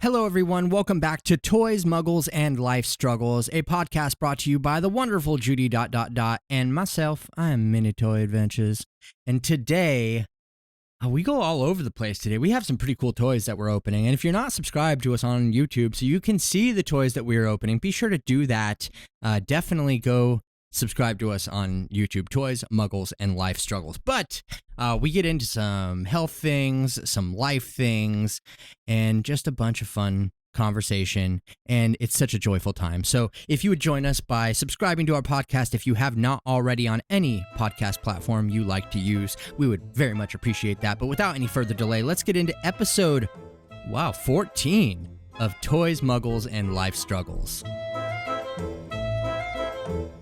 Hello, everyone. Welcome back to Toys, Muggles, and Life Struggles, a podcast brought to you by the wonderful Judy ... and myself. I am Mini Toy Adventures. And today, we go all over the place today. We have some pretty cool toys that we're opening. And if you're not subscribed to us on YouTube so you can see the toys that we're opening, be sure to do that. Definitely go subscribe to us on YouTube, Toys, Muggles, and Life Struggles. But we get into some health things, some life things, and just a bunch of fun conversation, and it's such a joyful time. So if you would join us by subscribing to our podcast, if you have not already on any podcast platform you like to use, we would very much appreciate that. But without any further delay, let's get into episode 14 of Toys, Muggles, and Life Struggles.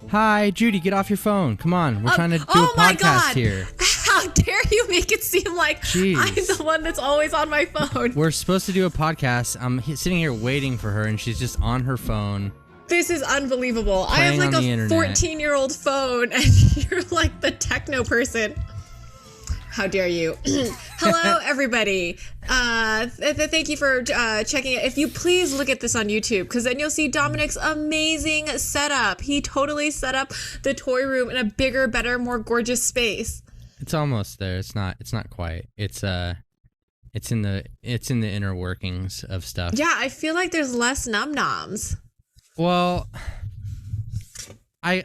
Hi, Judy, get off your phone. Come on, we're trying to do a podcast here. How dare you make it seem like I'm the one that's always on my phone. We're supposed to do a podcast. I'm sitting here waiting for her, and she's just on her phone. This is unbelievable. I have like a 14-year-old phone, and you're like the techno person. How dare you? Hello, everybody. Thank you for checking it. If you please look at this on YouTube, because then you'll see Dominic's amazing setup. He totally set up the toy room in a bigger, better, more gorgeous space. It's almost there. It's not quite. It's in the inner workings of stuff. Yeah, I feel like there's less num-noms. Well, I'm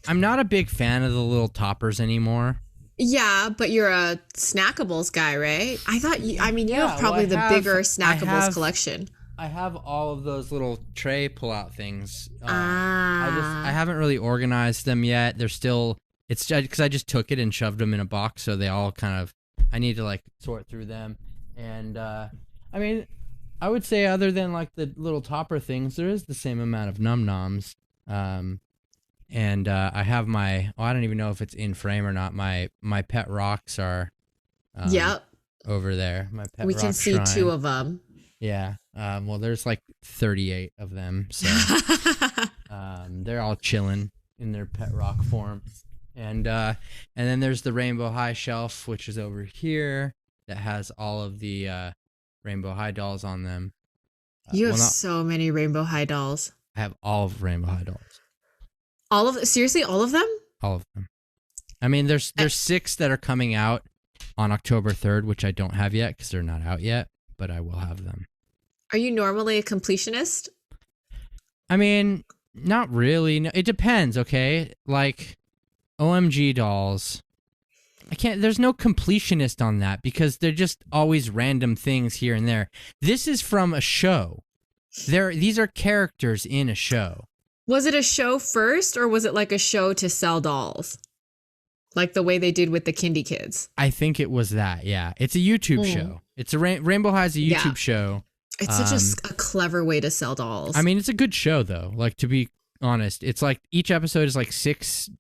not a big fan of the little toppers anymore. Yeah, but you're a snackables guy, right? I thought you have probably the bigger snackables collection. I have all of those little tray pull-out things. I haven't really organized them yet. They're still, it's because I just took it and shoved them in a box, so they all kind of, I need to like sort through them. And I would say other than like the little topper things, there is the same amount of num-noms. And I have I don't even know if it's in frame or not. My pet rocks are over there. My pet we rock can see shrine. 2 of them. Yeah. Well, there's like 38 of them. So they're all chilling in their pet rock form. And then there's the Rainbow High shelf, which is over here, that has all of the Rainbow High dolls on them. You have so many Rainbow High dolls. I have all of Rainbow High dolls. Seriously, all of them? All of them. I mean, there's 6 that are coming out on October 3rd, which I don't have yet because they're not out yet, but I will have them. Are you normally a completionist? I mean, not really. No, it depends, okay? Like, OMG dolls. There's no completionist on that because they're just always random things here and there. This is from a show. These are characters in a show. Was it a show first, or was it like a show to sell dolls? Like the way they did with the Kindy Kids? I think it was that, yeah. It's a YouTube show. It's a Rainbow High's a YouTube show. It's such a clever way to sell dolls. I mean, it's a good show, though. Like, to be honest, it's like each episode is like 6,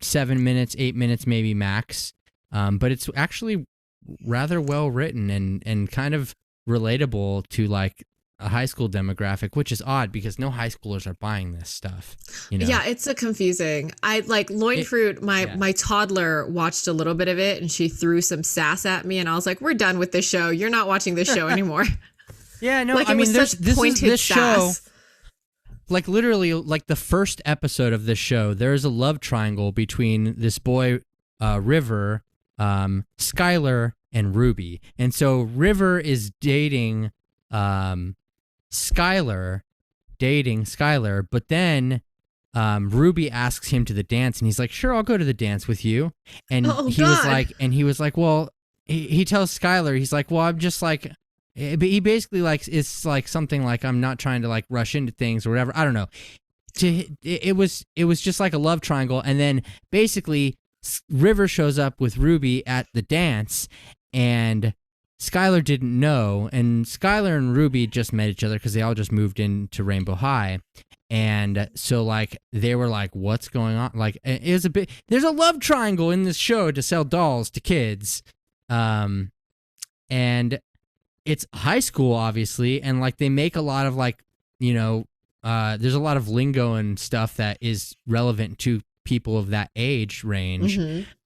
7 minutes, 8 minutes maybe max. But it's actually rather well written and kind of relatable to like a high school demographic, which is odd because no high schoolers are buying this stuff. You know? Yeah, it's confusing. I like Loin Fruit. My toddler watched a little bit of it and she threw some sass at me, and I was like, "We're done with this show. You're not watching this show anymore." Yeah, no, like, I mean, this show, sass. like literally, like the first episode of this show, there is a love triangle between this boy, River, Skylar, and Ruby, and so River is dating, Skylar, but then Ruby asks him to the dance, and he's like, "Sure, I'll go to the dance with you." And he was like, well, he tells Skylar, he's like, "Well, I'm just like," but he basically like it's like something like, "I'm not trying to like rush into things or whatever." I don't know. It was just like a love triangle, and then basically River shows up with Ruby at the dance, and Skylar didn't know, and Skylar and Ruby just met each other because they all just moved into Rainbow High, and so like they were like, "What's going on?" Like, it was there's a love triangle in this show to sell dolls to kids, and it's high school obviously, and like they make a lot of like, you know, there's a lot of lingo and stuff that is relevant to people of that age range,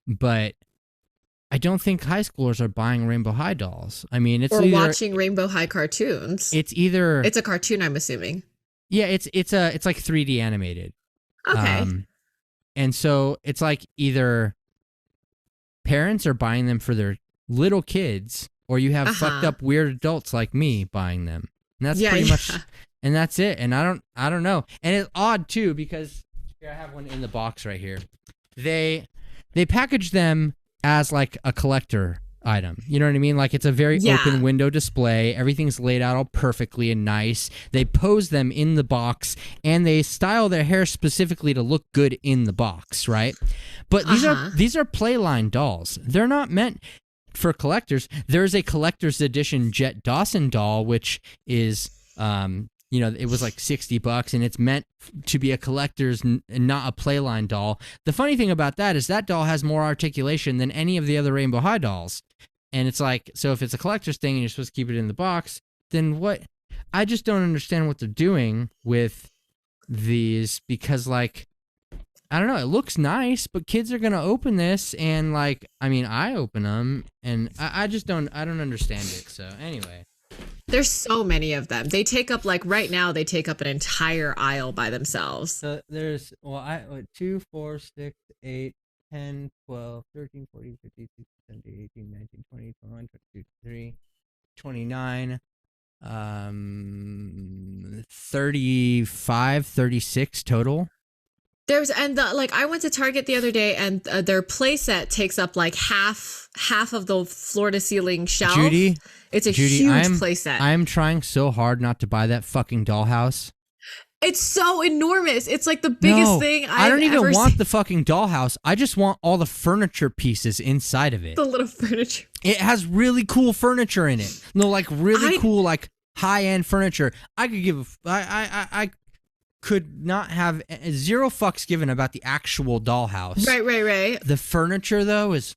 but I don't think high schoolers are buying Rainbow High dolls. I mean, it's or either, watching Rainbow High cartoons. It's a cartoon, I'm assuming. Yeah, it's like 3D animated. Okay. And so it's like either parents are buying them for their little kids, or you have fucked up weird adults like me buying them. And that's pretty much, and that's it. And I don't know. And it's odd too, because here I have one in the box right here. They package them as like a collector item. You know what I mean? Like, it's a very open window display. Everything's laid out all perfectly and nice. They pose them in the box, and they style their hair specifically to look good in the box, right? But these are Playline dolls. They're not meant for collectors. There's a collector's edition Jet Dawson doll, which is it was like $60, and it's meant to be a collector's and not a Playline doll. The funny thing about that is that doll has more articulation than any of the other Rainbow High dolls. And it's like, so if it's a collector's thing and you're supposed to keep it in the box, then what? I just don't understand what they're doing with these, because, like, I don't know, it looks nice, but kids are going to open this, and, like, I mean, I open them, and I just don't understand it. So anyway. There's so many of them. They take up, like, right now, they take up an entire aisle by themselves. So there's, 2, 4, 6, 8, 10, 12, 13, 14, 15, 16, 17, 18, 19, 20, 21, 22, 23, 29, 35, 36 total. I went to Target the other day, and their playset takes up like half of the floor to ceiling shelf. Judy, it's a huge playset. I'm trying so hard not to buy that fucking dollhouse. It's so enormous. It's like the biggest thing I don't even want the fucking dollhouse. I just want all the furniture pieces inside of it. The little furniture. It has really cool furniture in it. No, like really cool, like high-end furniture. I could give I could not have zero fucks given about the actual dollhouse. Right. The furniture, though, is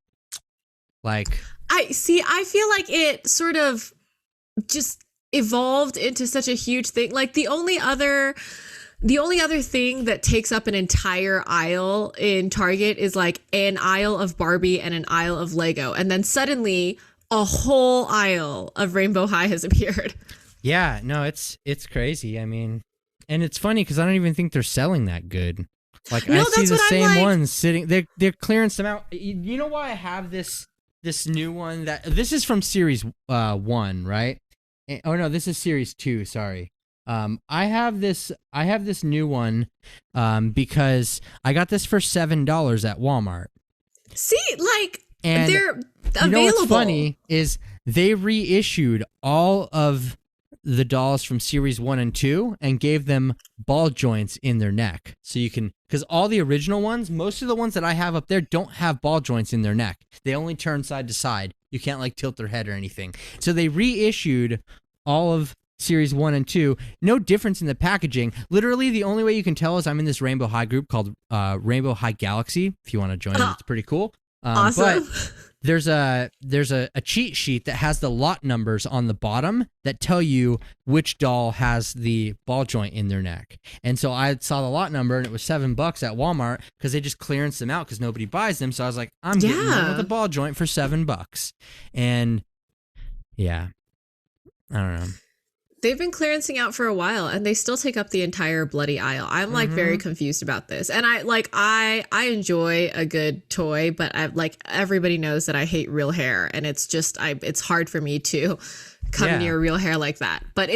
like... I feel like it sort of just evolved into such a huge thing. Like, the only other thing that takes up an entire aisle in Target is like an aisle of Barbie and an aisle of Lego. And then suddenly a whole aisle of Rainbow High has appeared. Yeah, no, it's crazy. I mean... And it's funny because I don't even think they're selling that good. Like, I see the same ones sitting. They're clearing some out. You know why I have this new one? This is from Series 1, right? Oh no, this is Series 2. Sorry. I have this new one because I got this for $7 at Walmart. See, like, and they're available. You know what's funny is they reissued all of the dolls from Series 1 and 2 and gave them ball joints in their neck. So you can, because all the original ones, most of the ones that I have up there don't have ball joints in their neck. They only turn side to side. You can't like tilt their head or anything. So they reissued all of Series 1 and 2. No difference in the packaging. Literally, the only way you can tell is I'm in this Rainbow High group called Rainbow High Galaxy. If you want to join it, it's pretty cool. Awesome. But there's a cheat sheet that has the lot numbers on the bottom that tell you which doll has the ball joint in their neck. And so I saw the lot number, and it was $7 at Walmart because they just clearance them out because nobody buys them. So I was like, I'm getting one with a ball joint for $7. And yeah, I don't know. They've been clearancing out for a while, and they still take up the entire bloody aisle. I'm like very confused about this. And I enjoy a good toy, but everybody knows that I hate real hair, and it's just it's hard for me to come near real hair like that. But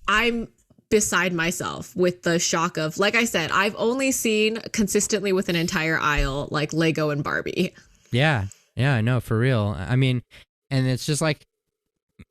I'm beside myself with the shock of, like I said, I've only seen consistently with an entire aisle like Lego and Barbie. Yeah, I know, for real. I mean, and it's just like,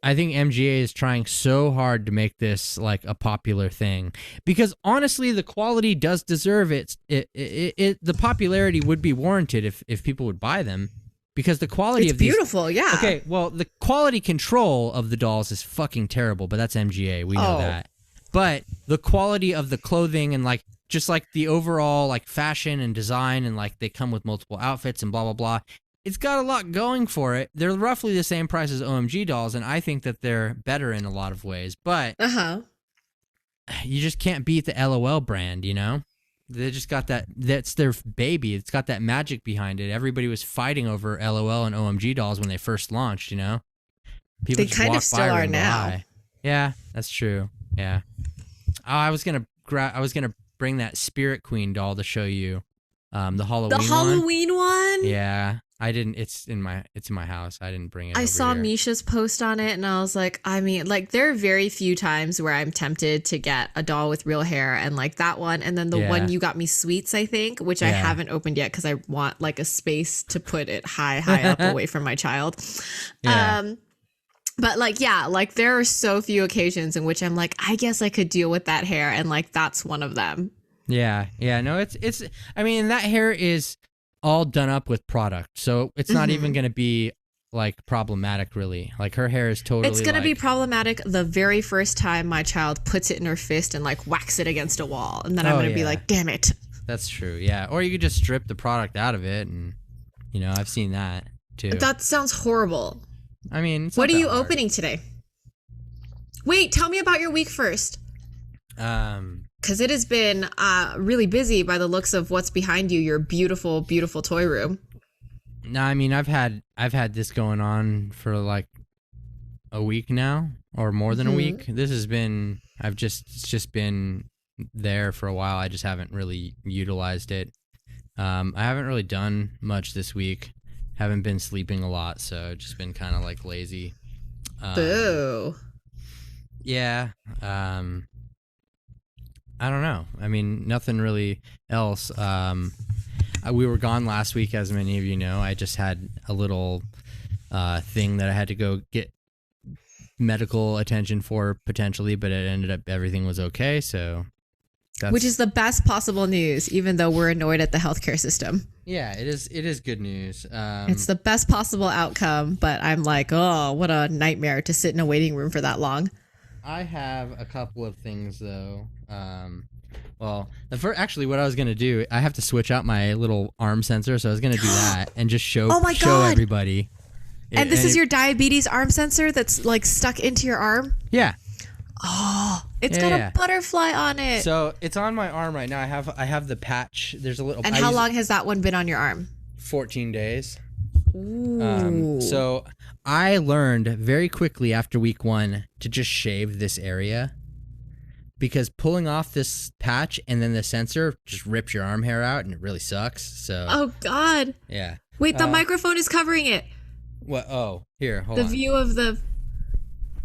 I think MGA is trying so hard to make this like a popular thing, because honestly, the quality does deserve it. The popularity would be warranted if people would buy them, because the quality of these... It's beautiful, yeah. Okay, well, the quality control of the dolls is fucking terrible, but that's MGA. We know that. But the quality of the clothing and like just like the overall like fashion and design, and like they come with multiple outfits and blah blah blah. It's got a lot going for it. They're roughly the same price as OMG dolls, and I think that they're better in a lot of ways. But you just can't beat the LOL brand, you know? They just got that. That's their baby. It's got that magic behind it. Everybody was fighting over LOL and OMG dolls when they first launched. You know, people they kind of still are now. By. Yeah, that's true. Yeah. Oh, I was gonna bring that Spirit Queen doll to show you. The Halloween one. Yeah, I didn't. It's in my house. I didn't bring it. I saw here. Misha's post on it, and I was like, I mean, like there are very few times where I'm tempted to get a doll with real hair, and like that one, and then the one you got me, Sweets, I think, which I haven't opened yet because I want like a space to put it high up away from my child. Yeah. But like, yeah, like there are so few occasions in which I'm like, I guess I could deal with that hair, and like that's one of them. Yeah, no, it's. I mean, that hair is all done up with product, so it's not even going to be like problematic, really. Like her hair is totally. It's going to be problematic the very first time my child puts it in her fist and like whacks it against a wall, and then I'm going to be like, damn it. That's true. Yeah, or you could just strip the product out of it, and I've seen that too. That sounds horrible. I mean, what are you opening today? Wait, tell me about your week first. Because it has been really busy by the looks of what's behind you, your beautiful, beautiful toy room. No, I mean, I've had this going on for like a week now, or more than a week. It's just been there for a while. I just haven't really utilized it. I haven't really done much this week. Haven't been sleeping a lot, so I've just been kind of like lazy. Boo. Yeah. I don't know. I mean, nothing really else. We were gone last week, as many of you know. I just had a little thing that I had to go get medical attention for potentially, but it ended up everything was okay. So, which is the best possible news, even though we're annoyed at the healthcare system. Yeah, it is. It is good news. It's the best possible outcome, but I'm like, oh, what a nightmare to sit in a waiting room for that long. I have a couple of things though. Well, actually, what I was gonna do, I have to switch out my little arm sensor, so I was gonna do that and just show everybody. And this is your diabetes arm sensor that's like stuck into your arm? Yeah. Oh, it's got a butterfly on it. So it's on my arm right now. I have the patch. There's a little. And how long has that one been on your arm? 14 days. Ooh. So I learned very quickly after week 1 to just shave this area, because pulling off this patch and then the sensor just rips your arm hair out and it really sucks. So. Oh God. Yeah. Wait, the microphone is covering it. What? Oh, here, hold on. The view of the.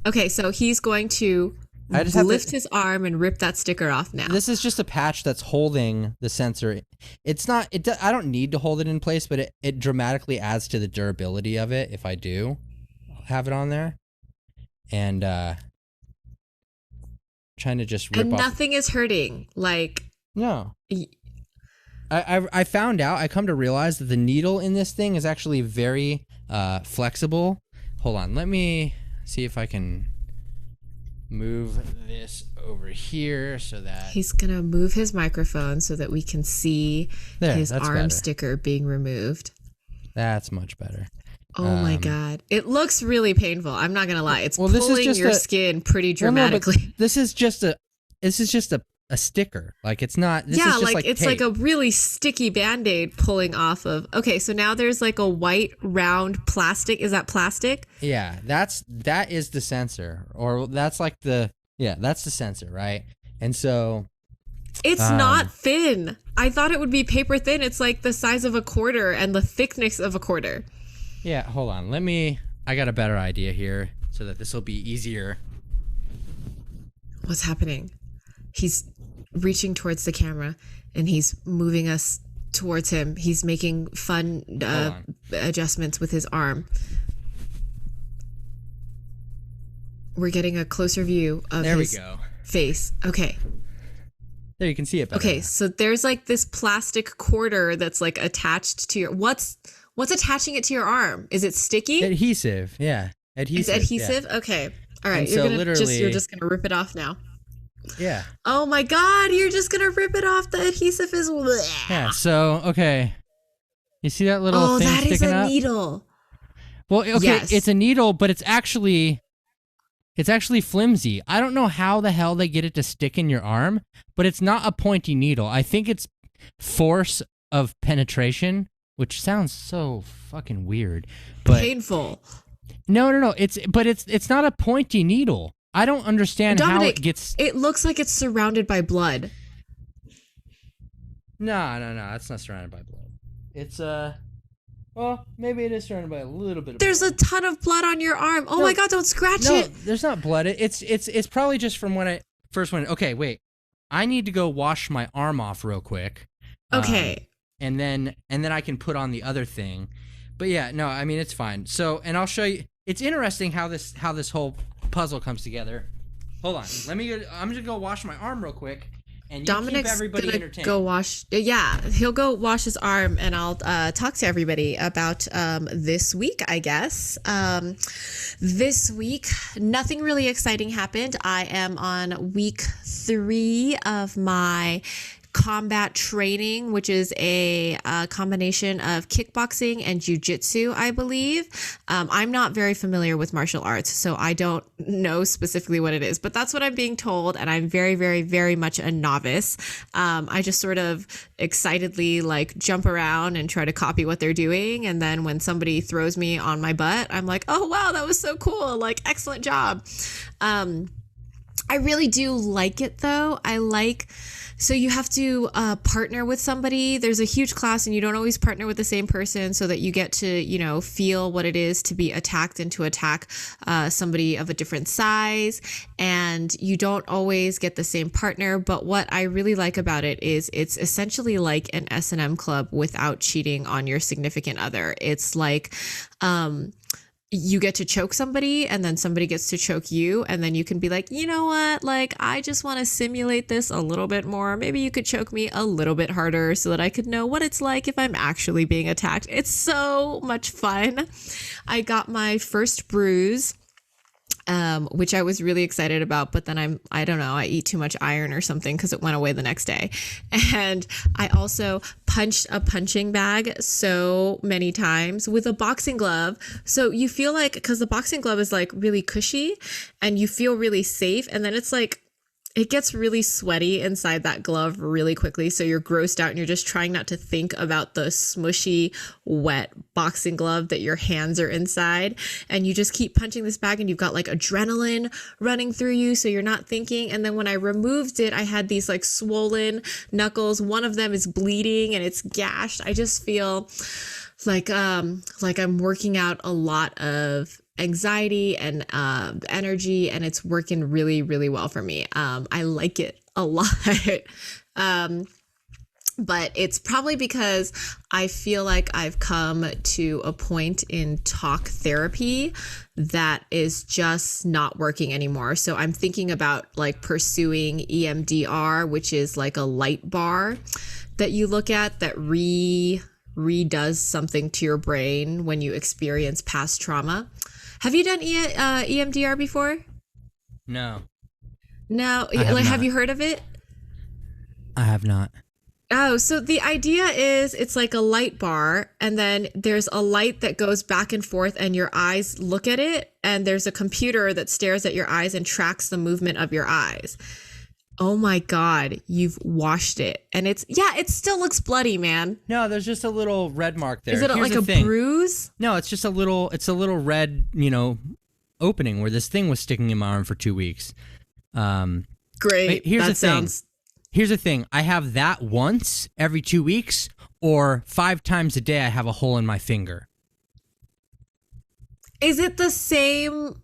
Okay, so he's going to lift his arm and rip that sticker off now. This is just a patch that's holding the sensor. It's not. I don't need to hold it in place, but it dramatically adds to the durability of it if I do have it on there. And trying to just rip off. And nothing is hurting. Like no. I found out. I come to realize that the needle in this thing is actually very flexible. Hold on. Let me see if I can move this over here so that he's gonna move his microphone so that we can see his arm sticker being removed. That's much better. Oh my God, it looks really painful. I'm not gonna lie, it's pulling your skin pretty dramatically. Well, no, this is just a sticker. Like it's not. This is just like it's tape. like a really sticky Band-Aid pulling off of. Okay, so now there's like a white round plastic. Is that plastic? Yeah, that is the sensor, or that's like that's the sensor, right? And so it's not thin. I thought it would be paper thin. It's like the size of a quarter and the thickness of a quarter. Yeah, hold on. I got a better idea here so that this will be easier. What's happening? He's reaching towards the camera and he's moving us towards him. He's making fun adjustments with his arm. We're getting a closer view of his face. Okay. There, you can see it better. Okay, so there's like this plastic quarter that's like attached to your... What's attaching it to your arm? Is it sticky? Adhesive, yeah. Adhesive. It's adhesive? Yeah. Okay. All right, you're just going to rip it off now. Yeah. Oh my God, you're just going to rip it off. The adhesive is... Yeah, so, okay. You see that little thing sticking up? Oh, that is a needle. Well, okay, yes. It's a needle, but it's actually It's actually flimsy. I don't know how the hell they get it to stick in your arm, but it's not a pointy needle. I think it's force of penetration, which sounds so fucking weird. But painful. No. It's not a pointy needle. I don't understand how it gets. It looks like it's surrounded by blood. No. It's not surrounded by blood. It's well, maybe it is surrounded by a little bit of There's blood. a ton of blood on your arm. Oh my God, don't scratch it. No, there's not blood. It's probably just from when I first went. Okay, wait. I need to go wash my arm off real quick. Okay. And then I can put on the other thing. But yeah, no, I mean it's fine. So, and I'll show you. It's interesting how this whole puzzle comes together. Hold on. I'm just gonna go wash my arm real quick. And you keep everybody entertained. Go wash. Yeah, he'll go wash his arm, and I'll talk to everybody about this week, I guess. This week, nothing really exciting happened. I am on week 3 of my combat training, which is a combination of kickboxing and jiu-jitsu, I believe. I'm not very familiar with martial arts, so I don't know specifically what it is, but that's what I'm being told, and I'm very, very, very much a novice. I just sort of excitedly like jump around and try to copy what they're doing, and then when somebody throws me on my butt, I'm like, oh wow, that was so cool, like excellent job. I really do like it though. So you have to partner with somebody. There's a huge class and you don't always partner with the same person so that you get to, feel what it is to be attacked and to attack somebody of a different size. And you don't always get the same partner. But what I really like about it is it's essentially like an S&M club without cheating on your significant other. It's like, you get to choke somebody and then somebody gets to choke you, and then you can be like, you know what, like I just want to simulate this a little bit more. Maybe you could choke me a little bit harder so that I could know what it's like if I'm actually being attacked. It's so much fun. I got my first bruise, which I was really excited about, but then I don't know, I eat too much iron or something because it went away the next day. And I also punched a punching bag so many times with a boxing glove. So you feel like, because the boxing glove is like really cushy and you feel really safe. And then it's like, it gets really sweaty inside that glove really quickly. So you're grossed out and you're just trying not to think about the smushy, wet boxing glove that your hands are inside. And you just keep punching this bag and you've got like adrenaline running through you. So you're not thinking. And then when I removed it, I had these like swollen knuckles. One of them is bleeding and it's gashed. I just feel like I'm working out a lot of anxiety and energy, and it's working really, really well for me. I like it a lot. But it's probably because I feel like I've come to a point in talk therapy that is just not working anymore. So I'm thinking about like pursuing EMDR, which is like a light bar that you look at that redoes something to your brain when you experience past trauma. Have you done EMDR before? No. No, like, have you heard of it? I have not. Oh, so the idea is it's like a light bar, and then there's a light that goes back and forth and your eyes look at it, and there's a computer that stares at your eyes and tracks the movement of your eyes. Oh my God, you've washed it. And it still looks bloody, man. No, there's just a little red mark there. Is it like a bruise? No, it's just a little red, opening where this thing was sticking in my arm for 2 weeks. Great. Here's the thing. I have that once every 2 weeks, or 5 times a day I have a hole in my finger. Is it the same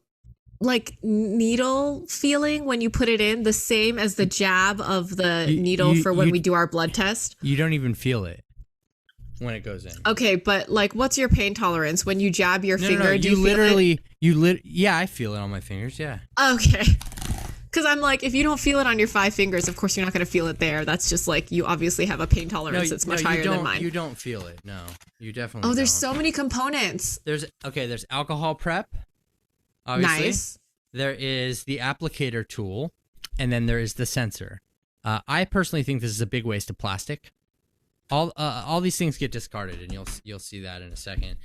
like needle feeling when you put it in, the same as the jab of the needle for when we do our blood test? You don't even feel it when it goes in. Okay, but like, what's your pain tolerance when you jab your finger? No, do you feel it? Yeah, I feel it on my fingers. Yeah. Okay. Because I'm like, if you don't feel it on your 5 fingers, of course you're not going to feel it there. That's just like, you obviously have a pain tolerance that's much higher than mine. You don't feel it. No, you definitely don't. There's so many components. There's alcohol prep. Obviously. Nice. There is the applicator tool, and then there is the sensor. I personally think this is a big waste of plastic. All these things get discarded, and you'll see that in a second.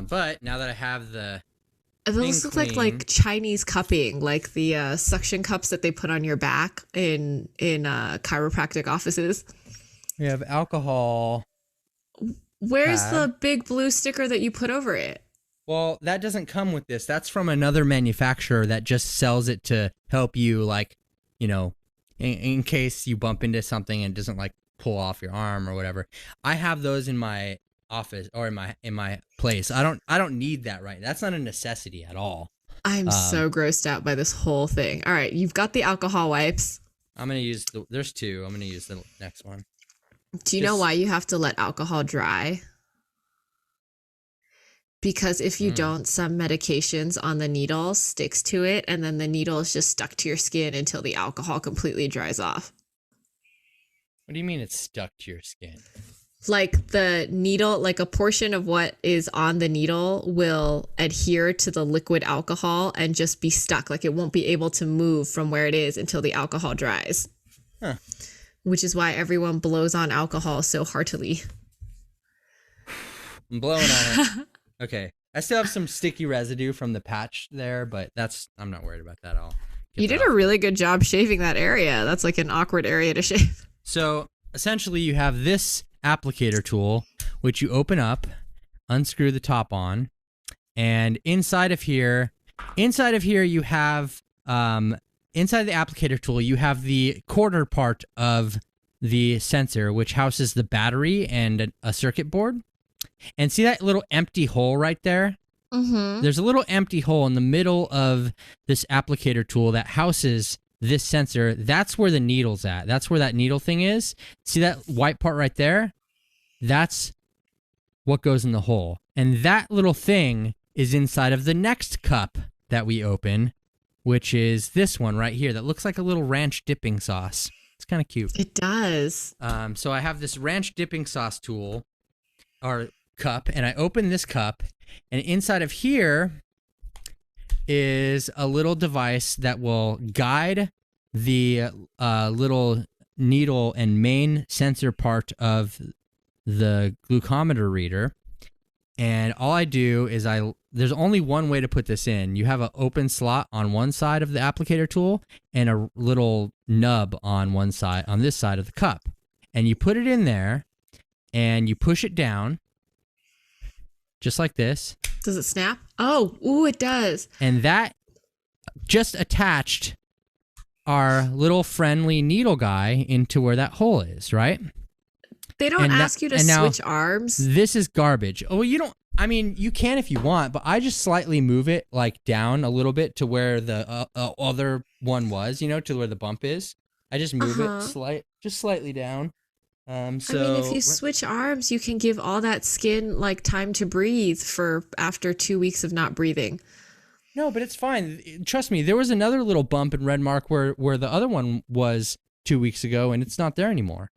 But now that I have the Those look like Chinese cupping, like the suction cups that they put on your back in chiropractic offices. We have alcohol. Where's the big blue sticker that you put over it? Well, that doesn't come with this. That's from another manufacturer that just sells it to help you, like, you know, in case you bump into something and it doesn't like pull off your arm or whatever. I have those in my office or in my place. I don't need that, right? That's not a necessity at all. I'm so grossed out by this whole thing. All right, you've got the alcohol wipes. I'm going to use there's two. I'm going to use the next one. Do you know why you have to let alcohol dry? Because if you don't, some medications on the needle sticks to it, and then the needle is just stuck to your skin until the alcohol completely dries off. What do you mean it's stuck to your skin? Like the needle, like a portion of what is on the needle will adhere to the liquid alcohol and just be stuck. Like it won't be able to move from where it is until the alcohol dries. Huh. Which is why everyone blows on alcohol so heartily. I'm blowing on it. Okay. I still have some sticky residue from the patch there, but I'm not worried about that at all. You did a really good job shaving that area. That's like an awkward area to shave. So essentially you have this applicator tool, which you open up, unscrew the top on, and inside of here you have, inside the applicator tool, you have the quarter part of the sensor, which houses the battery and a circuit board. And see that little empty hole right there? Mm-hmm. There's a little empty hole in the middle of this applicator tool that houses this sensor. That's where the needle's at. That's where that needle thing is. See that white part right there? That's what goes in the hole. And that little thing is inside of the next cup that we open, which is this one right here that looks like a little ranch dipping sauce. It's kind of cute. It does. So I have this ranch dipping sauce tool, or cup, and I open this cup, and inside of here is a little device that will guide the little needle and main sensor part of the glucometer reader. And all I do is there's only one way to put this in. You have an open slot on one side of the applicator tool and a little nub on one side, on this side of the cup. And you put it in there and you push it down just like this. Does it snap? Oh, ooh, it does. And that just attached our little friendly needle guy into where that hole is, right? They don't ask you to switch arms. This is garbage. Oh, you don't. I mean, you can if you want, but I just slightly move it like down a little bit to where the other one was, you know, to where the bump is. I just move it just slightly down. So I mean, if you switch arms, you can give all that skin like time to breathe for after 2 weeks of not breathing. No, but it's fine. Trust me, there was another little bump in red mark where the other one was 2 weeks ago, and it's not there anymore.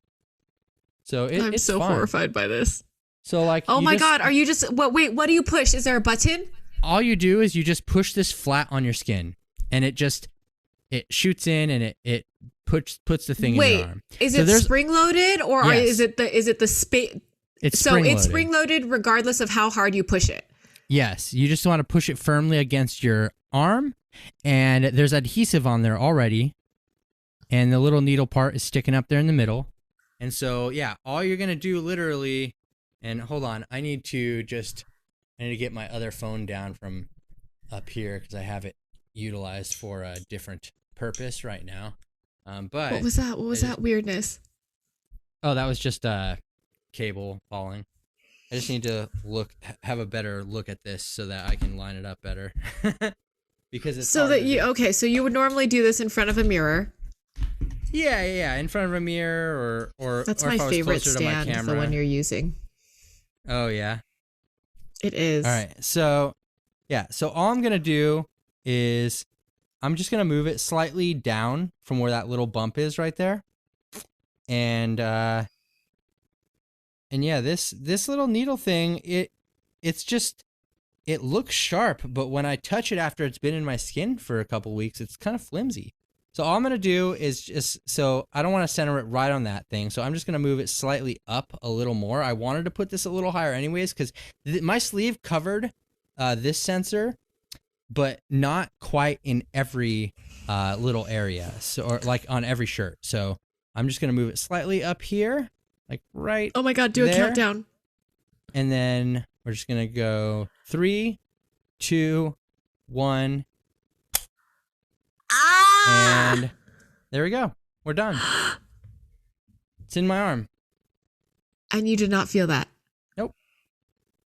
So I'm it's so fine. horrified by this. So like, oh my God, are you just wait? What do you push? Is there a button? All you do is you just push this flat on your skin, and it shoots in, and it puts the thing in your arm. Is it spring loaded or Yes. is it the space? It's so spring-loaded. It's spring loaded regardless of how hard you push it. Yes, you just want to push it firmly against your arm, and there's adhesive on there already, and the little needle part is sticking up there in the middle. And so, yeah, all you're going to do literally, and hold on, I need to get my other phone down from up here because I have it utilized for a different purpose right now. But what was that? What was that weirdness? Oh, that was just a cable falling. I just need to have a better look at this so that I can line it up better. Because it's so you would normally do this in front of a mirror. Yeah, in front of a mirror or that's or my if I was favorite closer to my stand, camera. the one you're using. Oh yeah, it is. All right, so yeah, so all I'm gonna do is I'm just gonna move it slightly down from where that little bump is right there, and yeah, this little needle thing, it looks sharp, but when I touch it after it's been in my skin for a couple weeks, it's kind of flimsy. So all I'm going to do is so I don't want to center it right on that thing. So I'm just going to move it slightly up a little more. I wanted to put this a little higher anyways, because my sleeve covered this sensor, but not quite in every little area. So, or like on every shirt. So I'm just going to move it slightly up here, like right. Oh my God, do there. a countdown. And then we're just going to go 3, 2, 1. Ah! And there we go. We're done. It's in my arm. And you did not feel that? Nope.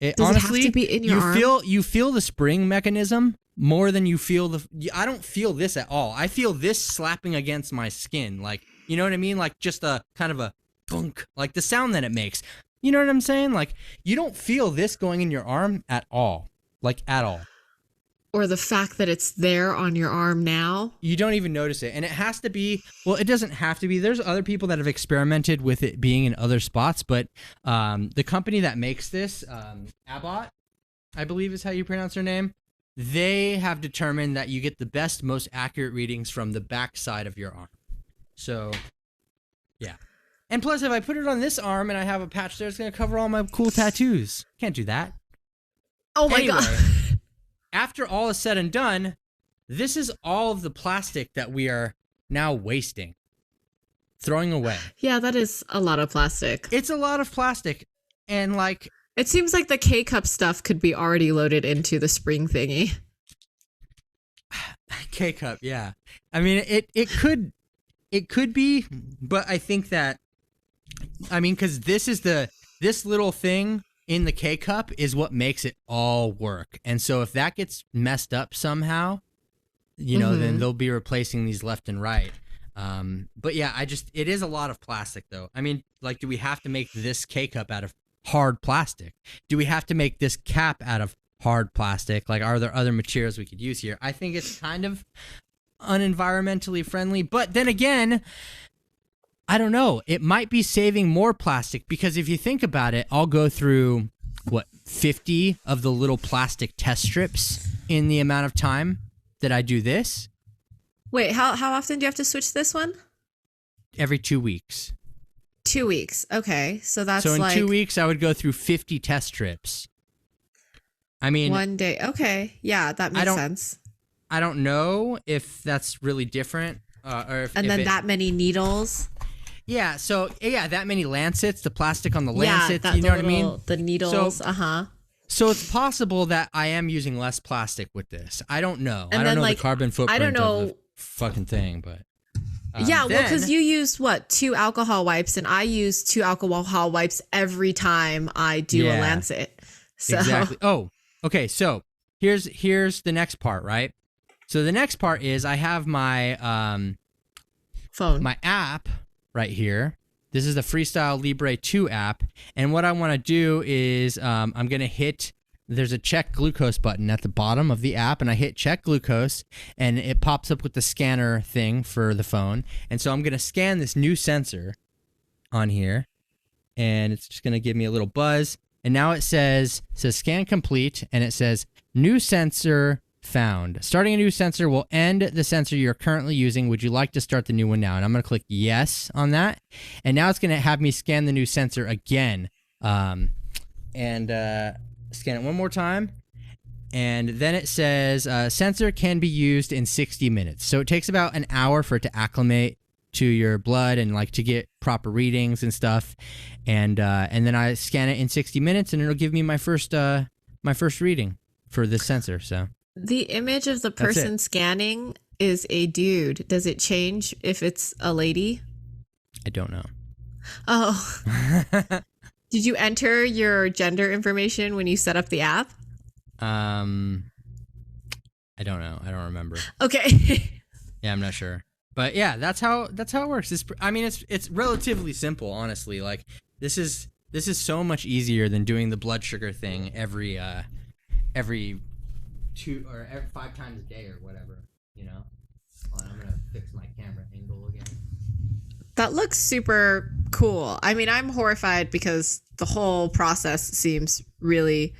Does honestly, it have to be in your arm? You feel the spring mechanism more than you feel I don't feel this at all. I feel this slapping against my skin. Like, you know what I mean? Like just a kind of a thunk, like the sound that it makes. You know what I'm saying? Like you don't feel this going in your arm at all. Like at all. Or the fact that it's there on your arm now. You don't even notice it. And it has to be, well, it doesn't have to be. There's other people that have experimented with it being in other spots, but the company that makes this, Abbott, I believe is how you pronounce their name, they have determined that you get the best, most accurate readings from the back side of your arm. So, yeah. And plus, if I put it on this arm and I have a patch there, it's going to cover all my cool tattoos. Can't do that. Oh my God. After all is said and done, this is all of the plastic that we are now wasting, throwing away. Yeah, that is a lot of plastic. It's a lot of plastic. And like, it seems like the K-Cup stuff could be already loaded into the spring thingy. K-Cup, yeah. I mean, it could be, but I think that, I mean, because this little thing in the K-Cup is what makes it all work. And so if that gets messed up somehow, you know, then they'll be replacing these left and right. But yeah, it is a lot of plastic though. I mean, like, do we have to make this K-Cup out of hard plastic? Do we have to make this cap out of hard plastic? Like, are there other materials we could use here? I think it's kind of unenvironmentally friendly, but then again, I don't know. It might be saving more plastic because if you think about it, I'll go through, 50 of the little plastic test strips in the amount of time that I do this. Wait, how often do you have to switch this one? Every 2 weeks. 2 weeks. Okay. So that's so in like 2 weeks, I would go through 50 test strips. I mean, one day. Okay. Yeah, that makes sense. I don't know if that's really different. Or if, and then that many needles. Yeah, so that many lancets, the plastic on the lancets, you know what I mean? The needles, So it's possible that I am using less plastic with this. I don't know. And I don't know like, the carbon footprint of the fucking thing, but yeah, well, because you use 2 alcohol wipes, and I use 2 alcohol wipes every time I do a lancet. So. Exactly. Oh, okay. So here's the next part, right? So the next part is I have my phone, my app right here. This is the Freestyle Libre 2 app, and what I want to do is I'm gonna hit. There's a check glucose button at the bottom of the app, and I hit check glucose, and it pops up with the scanner thing for the phone. And so I'm gonna scan this new sensor on here, and it's just gonna give me a little buzz. And now it says scan complete, and it says new sensor found. Starting a new sensor will end the sensor you're currently using. Would you like to start the new one now? And I'm going to click yes on that. And now it's going to have me scan the new sensor again. And scan it one more time. And then it says sensor can be used in 60 minutes. So it takes about an hour for it to acclimate to your blood and like to get proper readings and stuff. And then I scan it in 60 minutes and it'll give me my first reading for this sensor. So the image of the person scanning is a dude. Does it change if it's a lady? I don't know. Oh. Did you enter your gender information when you set up the app? I don't know. I don't remember. Okay. Yeah, I'm not sure. But yeah, that's how it works. It's relatively simple, honestly. Like this is so much easier than doing the blood sugar thing every 2 or every 5 times a day or whatever, you know. Hold on, I'm gonna fix my camera angle again. That looks super cool. I mean, I'm horrified because the whole process seems really,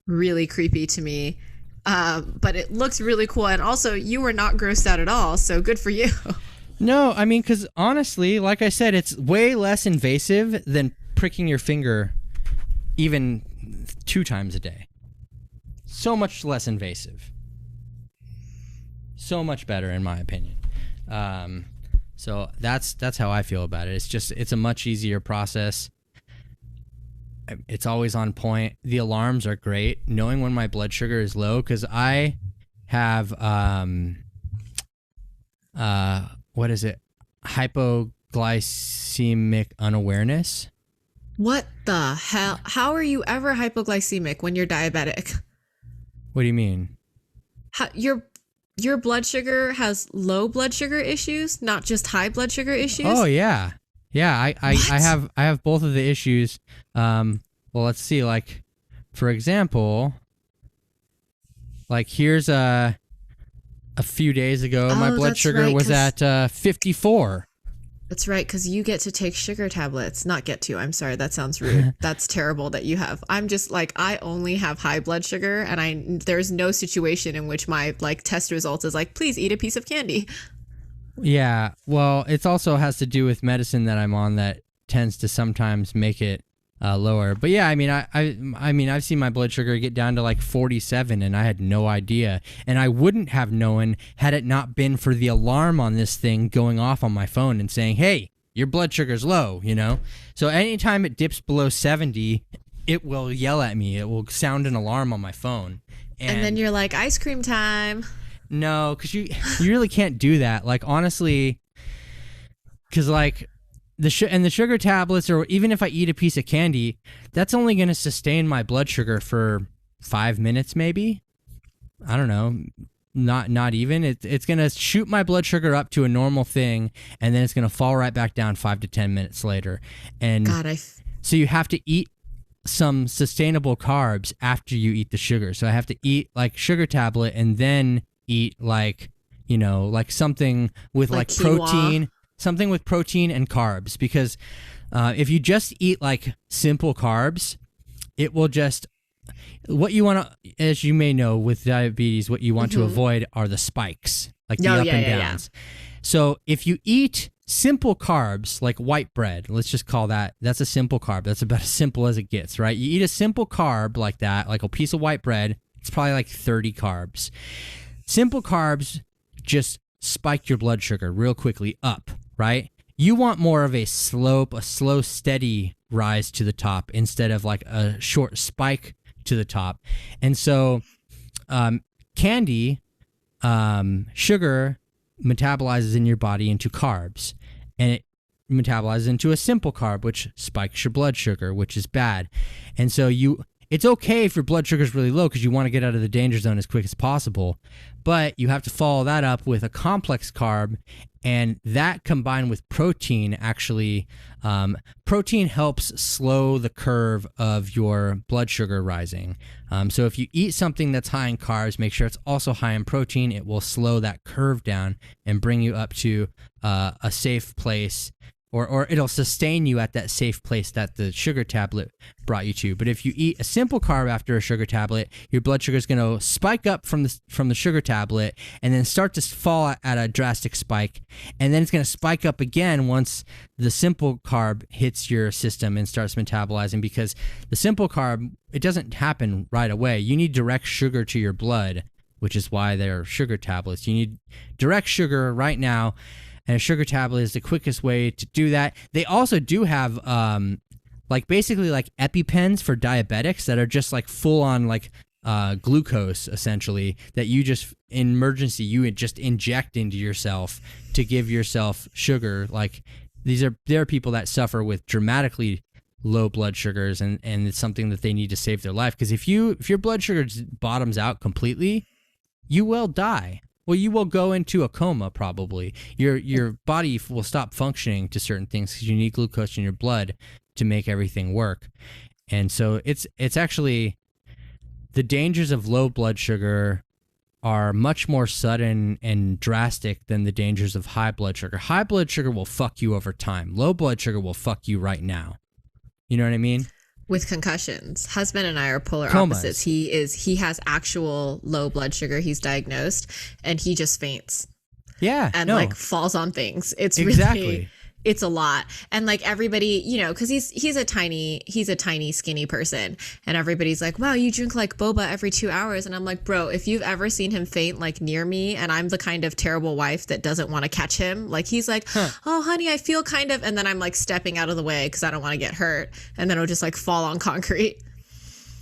really creepy to me. But it looks really cool, and also you were not grossed out at all, so good for you. No, I mean, because honestly, like I said, it's way less invasive than pricking your finger even 2 times a day. So much less invasive. So much better in my opinion. So that's how I feel about it. It's a much easier process. It's always on point. The alarms are great. Knowing when my blood sugar is low, because I have what is it? Hypoglycemic unawareness. What the hell? How are you ever hypoglycemic when you're diabetic? What do you mean? Your blood sugar has low blood sugar issues, not just high blood sugar issues. Oh yeah. Yeah, I have both of the issues. Well, let's see. Like, for example, like here's a few days ago, my blood sugar was at 54. That's right, because you get to take sugar tablets. Not get to. I'm sorry, that sounds rude. That's terrible that you have. I'm just like, I only have high blood sugar, and there's no situation in which my like test result is like, please eat a piece of candy. Yeah, well, it also has to do with medicine that I'm on that tends to sometimes make it lower. But yeah, I mean, I've seen my blood sugar get down to like 47, and I had no idea, and I wouldn't have known had it not been for the alarm on this thing going off on my phone and saying, "Hey, your blood sugar's low." You know, so anytime it dips below 70, it will yell at me. It will sound an alarm on my phone, and then you're like, "Ice cream time." No, because you really can't do that. Like, honestly, because like the sugar tablets, or even if I eat a piece of candy, that's only going to sustain my blood sugar for 5 minutes, maybe. I don't know. Not even. It's going to shoot my blood sugar up to a normal thing, and then it's going to fall right back down 5 to 10 minutes later. And so you have to eat some sustainable carbs after you eat the sugar. So I have to eat like sugar tablet and then eat like, you know, like something with like protein, something with protein and carbs, because if you just eat like simple carbs, it will just, what you want to, as you may know with diabetes, what you want to avoid are the spikes, like the up and downs. So if you eat simple carbs like white bread, let's just call that's a simple carb. That's about as simple as it gets, right? You eat a simple carb like that, like a piece of white bread, it's probably like 30 carbs. Simple carbs just spike your blood sugar real quickly up, right? You want more of a slow, steady rise to the top instead of like a short spike to the top. And so candy, sugar metabolizes in your body into carbs, and it metabolizes into a simple carb, which spikes your blood sugar, which is bad. And so it's okay if your blood sugar is really low because you want to get out of the danger zone as quick as possible, but you have to follow that up with a complex carb, and that combined with protein actually, protein helps slow the curve of your blood sugar rising. So if you eat something that's high in carbs, make sure it's also high in protein. It will slow that curve down and bring you up to a safe place, or it'll sustain you at that safe place that the sugar tablet brought you to. But if you eat a simple carb after a sugar tablet, your blood sugar is going to spike up from the sugar tablet and then start to fall at a drastic spike. And then it's going to spike up again once the simple carb hits your system and starts metabolizing, because the simple carb, it doesn't happen right away. You need direct sugar to your blood, which is why they're sugar tablets. You need direct sugar right now, and a sugar tablet is the quickest way to do that. They also do have like basically like EpiPens for diabetics that are just like full on like glucose, essentially, that you just in emergency you would just inject into yourself to give yourself sugar. Like there are people that suffer with dramatically low blood sugars, and it's something that they need to save their life, because if your blood sugar bottoms out completely, you will die. Well, you will go into a coma probably. Your body will stop functioning to certain things because you need glucose in your blood to make everything work. And so it's actually, the dangers of low blood sugar are much more sudden and drastic than the dangers of high blood sugar. High blood sugar will fuck you over time. Low blood sugar will fuck you right now. You know what I mean? With concussions. Husband and I are polar Comas. opposites. He has actual low blood sugar. He's diagnosed, and he just faints. Yeah. And like falls on things. It's exactly. really, It's a lot. And like everybody, you know, because he's a tiny skinny person, and everybody's like, wow, you drink like boba every 2 hours. And I'm like, bro, if you've ever seen him faint like near me, and I'm the kind of terrible wife that doesn't want to catch him, like he's like, oh honey, I feel kind of, and then I'm like stepping out of the way because I don't want to get hurt, and then it'll just like fall on concrete.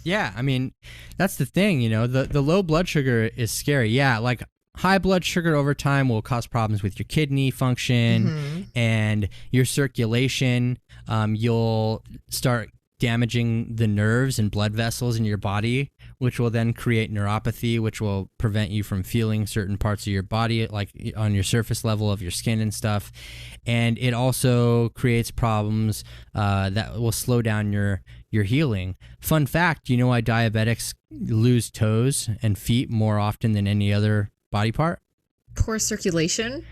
Yeah, I mean, that's the thing, you know, the low blood sugar is scary. Yeah, like high blood sugar over time will cause problems with your kidney function and your circulation. You'll start damaging the nerves and blood vessels in your body, which will then create neuropathy, which will prevent you from feeling certain parts of your body, like on your surface level of your skin and stuff. And it also creates problems that will slow down your healing. Fun fact, you know why diabetics lose toes and feet more often than any other body part? Poor circulation.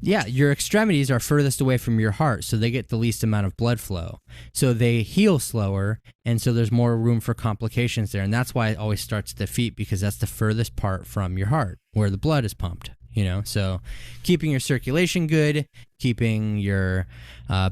Yeah, your extremities are furthest away from your heart, so they get the least amount of blood flow. So they heal slower, and so there's more room for complications there. And that's why it always starts at the feet, because that's the furthest part from your heart, where the blood is pumped, you know? So keeping your circulation good, keeping your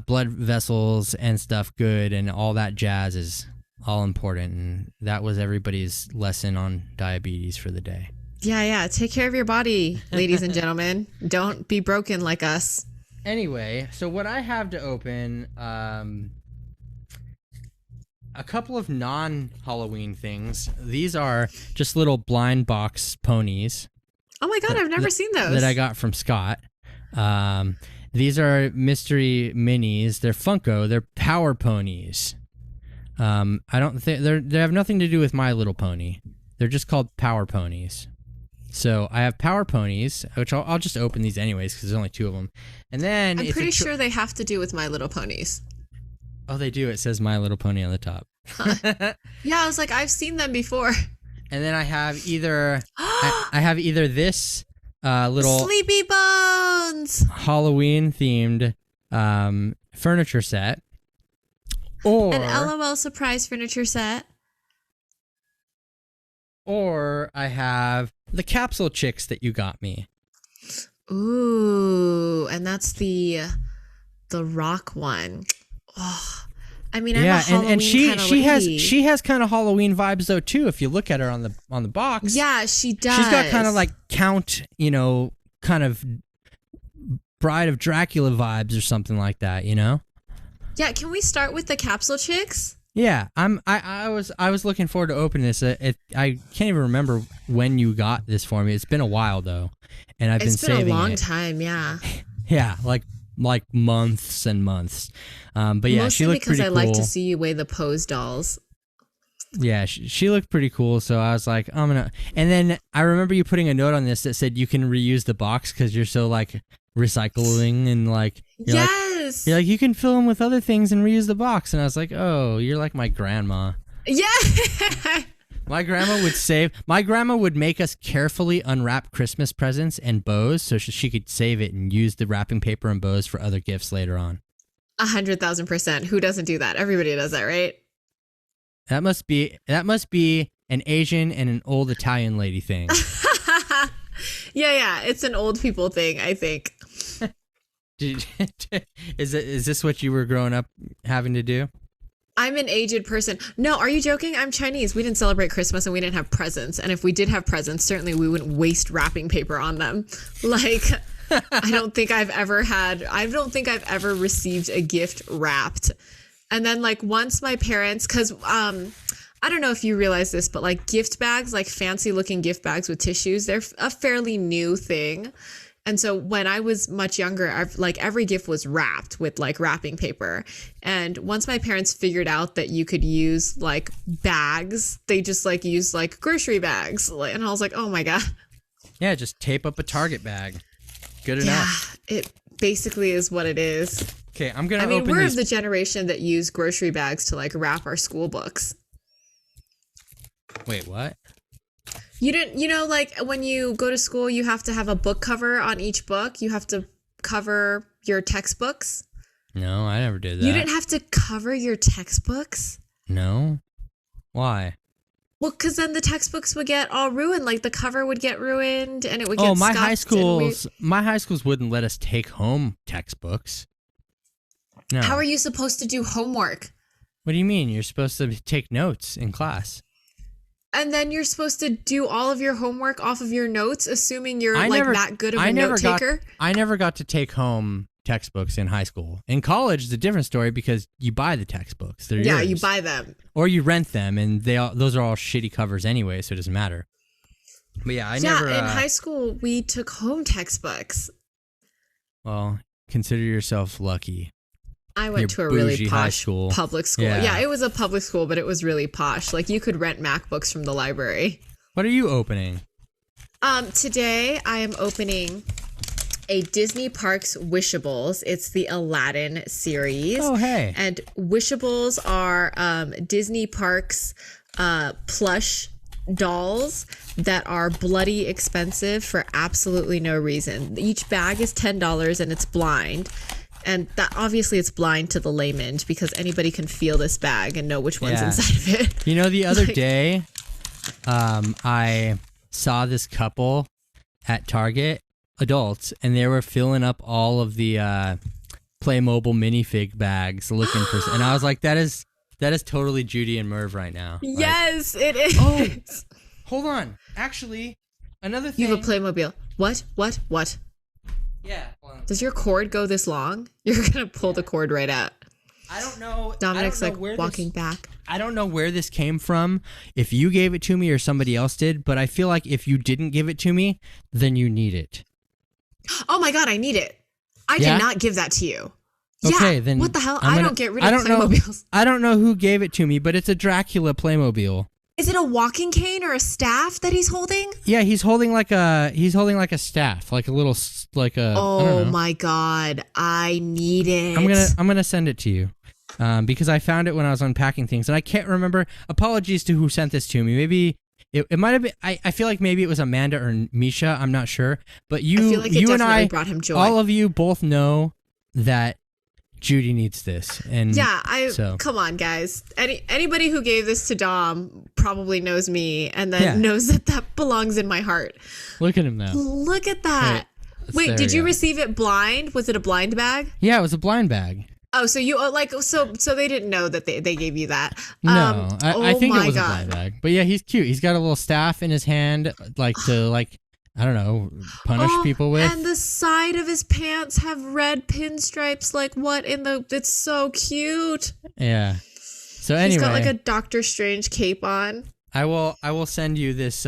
blood vessels and stuff good, and all that jazz is all important. And that was everybody's lesson on diabetes for the day. Yeah. Take care of your body, ladies and gentlemen. Don't be broken like us. Anyway, so what I have to open, a couple of non-Halloween things. These are just little blind box ponies. Oh my God, I've never seen those. That I got from Scott. These are mystery minis. They're Funko. They're power ponies. I don't think they have nothing to do with My Little Pony. They're just called power ponies. So I have power ponies, which I'll just open these anyways because there's only 2 of them. And then I'm pretty sure they have to do with My Little Ponies. Oh, they do. It says My Little Pony on the top. Huh. Yeah, I was like, I've seen them before. And then I have either I have either this little Sleepy Bones Halloween themed furniture set, or an LOL surprise furniture set, or I have the capsule chicks that you got me. Ooh, and that's the rock one. Oh, I mean, yeah, I'm a and she lady. has kind of Halloween vibes though too. If you look at her on the box, yeah, she does. She's got kind of like Count, you know, kind of Bride of Dracula vibes or something like that, you know. Yeah, can we start with the capsule chicks? Yeah, I was looking forward to opening this. I can't even remember when you got this for me. It's been a while though, and I've been saving it. It's been a long time, yeah. Yeah, like months and months. But yeah, mostly she looked pretty cool. because I like to see you weigh the pose dolls. Yeah, she looked pretty cool. So I was like, I'm gonna. And then I remember you putting a note on this that said you can reuse the box because you're so like recycling and like yes, you're like you can fill them with other things and reuse the box. And I was like, oh, you're like my grandma. Yeah. My grandma would make us carefully unwrap Christmas presents and bows so she could save it and use the wrapping paper and bows for other gifts later on. 100,000%. Who doesn't do that? Everybody does that, right? That must be an Asian and an old Italian lady thing. Yeah. It's an old people thing, I think. Is this what you were growing up having to do? I'm an aged person. No, are you joking? I'm Chinese. We didn't celebrate Christmas and we didn't have presents. And if we did have presents, certainly we wouldn't waste wrapping paper on them. Like, I don't think I've ever received a gift wrapped. And then like once my parents, cause, I don't know if you realize this, but like gift bags, like fancy looking gift bags with tissues, they're a fairly new thing. And so when I was much younger, every gift was wrapped with like wrapping paper. And once my parents figured out that you could use like bags, they just like used like grocery bags. And I was like, oh my God. Yeah, just tape up a Target bag. Good enough. Yeah, it basically is what it is. Okay, I'm going to open we're of the generation that used grocery bags to like wrap our school books. Wait, what? You didn't, like when you go to school, you have to have a book cover on each book. You have to cover your textbooks. No, I never did that. You didn't have to cover your textbooks? No. Why? Well, because then the textbooks would get all ruined. Like the cover would get ruined and it would get my high schools wouldn't let us take home textbooks. No. How are you supposed to do homework? What do you mean? You're supposed to take notes in class. And then you're supposed to do all of your homework off of your notes, assuming you're that good of a note taker? I never got to take home textbooks in high school. In college, it's a different story because you buy the textbooks. They're yours. You buy them. Or you rent them, and those are all shitty covers anyway, so it doesn't matter. But yeah, I never... in high school, we took home textbooks. Well, consider yourself lucky. I went to a really posh public school. Yeah, it was a public school, but it was really posh. Like, you could rent MacBooks from the library. What are you opening? Today, I am opening a Disney Parks Wishables. It's the Aladdin series. Oh, hey. And Wishables are Disney Parks plush dolls that are bloody expensive for absolutely no reason. Each bag is $10 and it's blind. And that obviously it's blind to the layman because anybody can feel this bag and know which one's inside of it. You know, the other day, I saw this couple at Target, adults, and they were filling up all of the Playmobil minifig bags looking for, and I was like, that is totally Judy and Merv right now. Yes, it is. Oh, hold on. Actually, another thing. You have a Playmobil. What? Yeah. Hold on. Does your cord go this long? You're going to pull the cord right out. I don't know. Dominic's walking back. I don't know where this came from, if you gave it to me or somebody else did, but I feel like if you didn't give it to me, then you need it. Oh my God, I need it. I did not give that to you. Okay, then what the hell? I don't get rid of Playmobiles. I don't know who gave it to me, but it's a Dracula Playmobil. Is it a walking cane or a staff that he's holding? Yeah, he's holding like a staff, like a little Oh my God, I need it. I'm gonna send it to you, because I found it when I was unpacking things, and I can't remember. Apologies to who sent this to me. Maybe it might have been. I feel like maybe it was Amanda or Misha. I'm not sure, but you, I feel like you and I, brought him joy. All of you both know that Judy needs this, and come on, guys. Anybody who gave this to Dom probably knows me, and then knows that belongs in my heart. Look at him now. Look at that. Wait, did you receive it blind? Was it a blind bag? Yeah, it was a blind bag. Oh, so you so they didn't know that they gave you that. No, I think it was a blind bag. But yeah, he's cute. He's got a little staff in his hand, I don't know, punish people with. And the side of his pants have red pinstripes. Like, what in the... It's so cute. Yeah. So anyway. He's got like a Doctor Strange cape on. I will send you this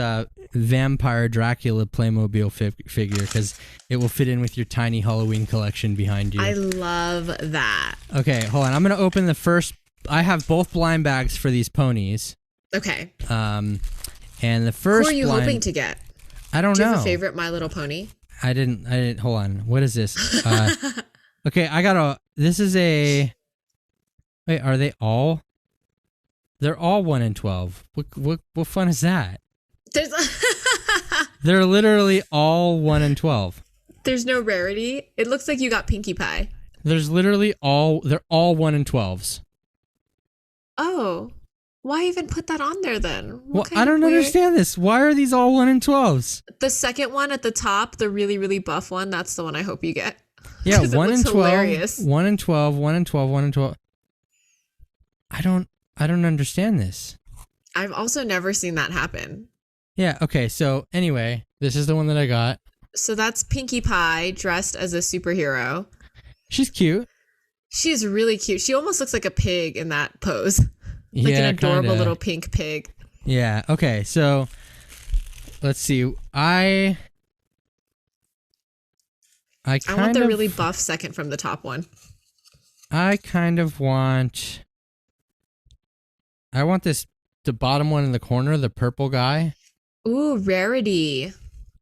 vampire Dracula Playmobil figure because it will fit in with your tiny Halloween collection behind you. I love that. Okay, hold on. I'm going to open the first... I have both blind bags for these ponies. Okay. And the first Who are you hoping to get? I don't know. Do you have a favorite My Little Pony? I didn't. Hold on. What is this? Okay, this is a... Wait, are they all? They're all 1 in 12. What fun is that? They're literally all 1 in 12. There's no rarity. It looks like you got Pinkie Pie. They're all 1 in 12s. Oh. Why even put that on there then? Well, I don't understand this. Why are these all 1 in 12s? The second one at the top, the really, really buff one, that's the one I hope you get. Yeah, 1 in 12. Hilarious. 1 in 12, 1 in 12, 1 in 12. I don't understand this. I've also never seen that happen. Yeah, okay, so anyway, this is the one that I got. So that's Pinkie Pie dressed as a superhero. She's cute. She's really cute. She almost looks like a pig in that pose. Like an adorable little pink pig. Yeah, okay, so let's see. I want the really buff second from the top one. I want the bottom one in the corner, the purple guy. Ooh, Rarity.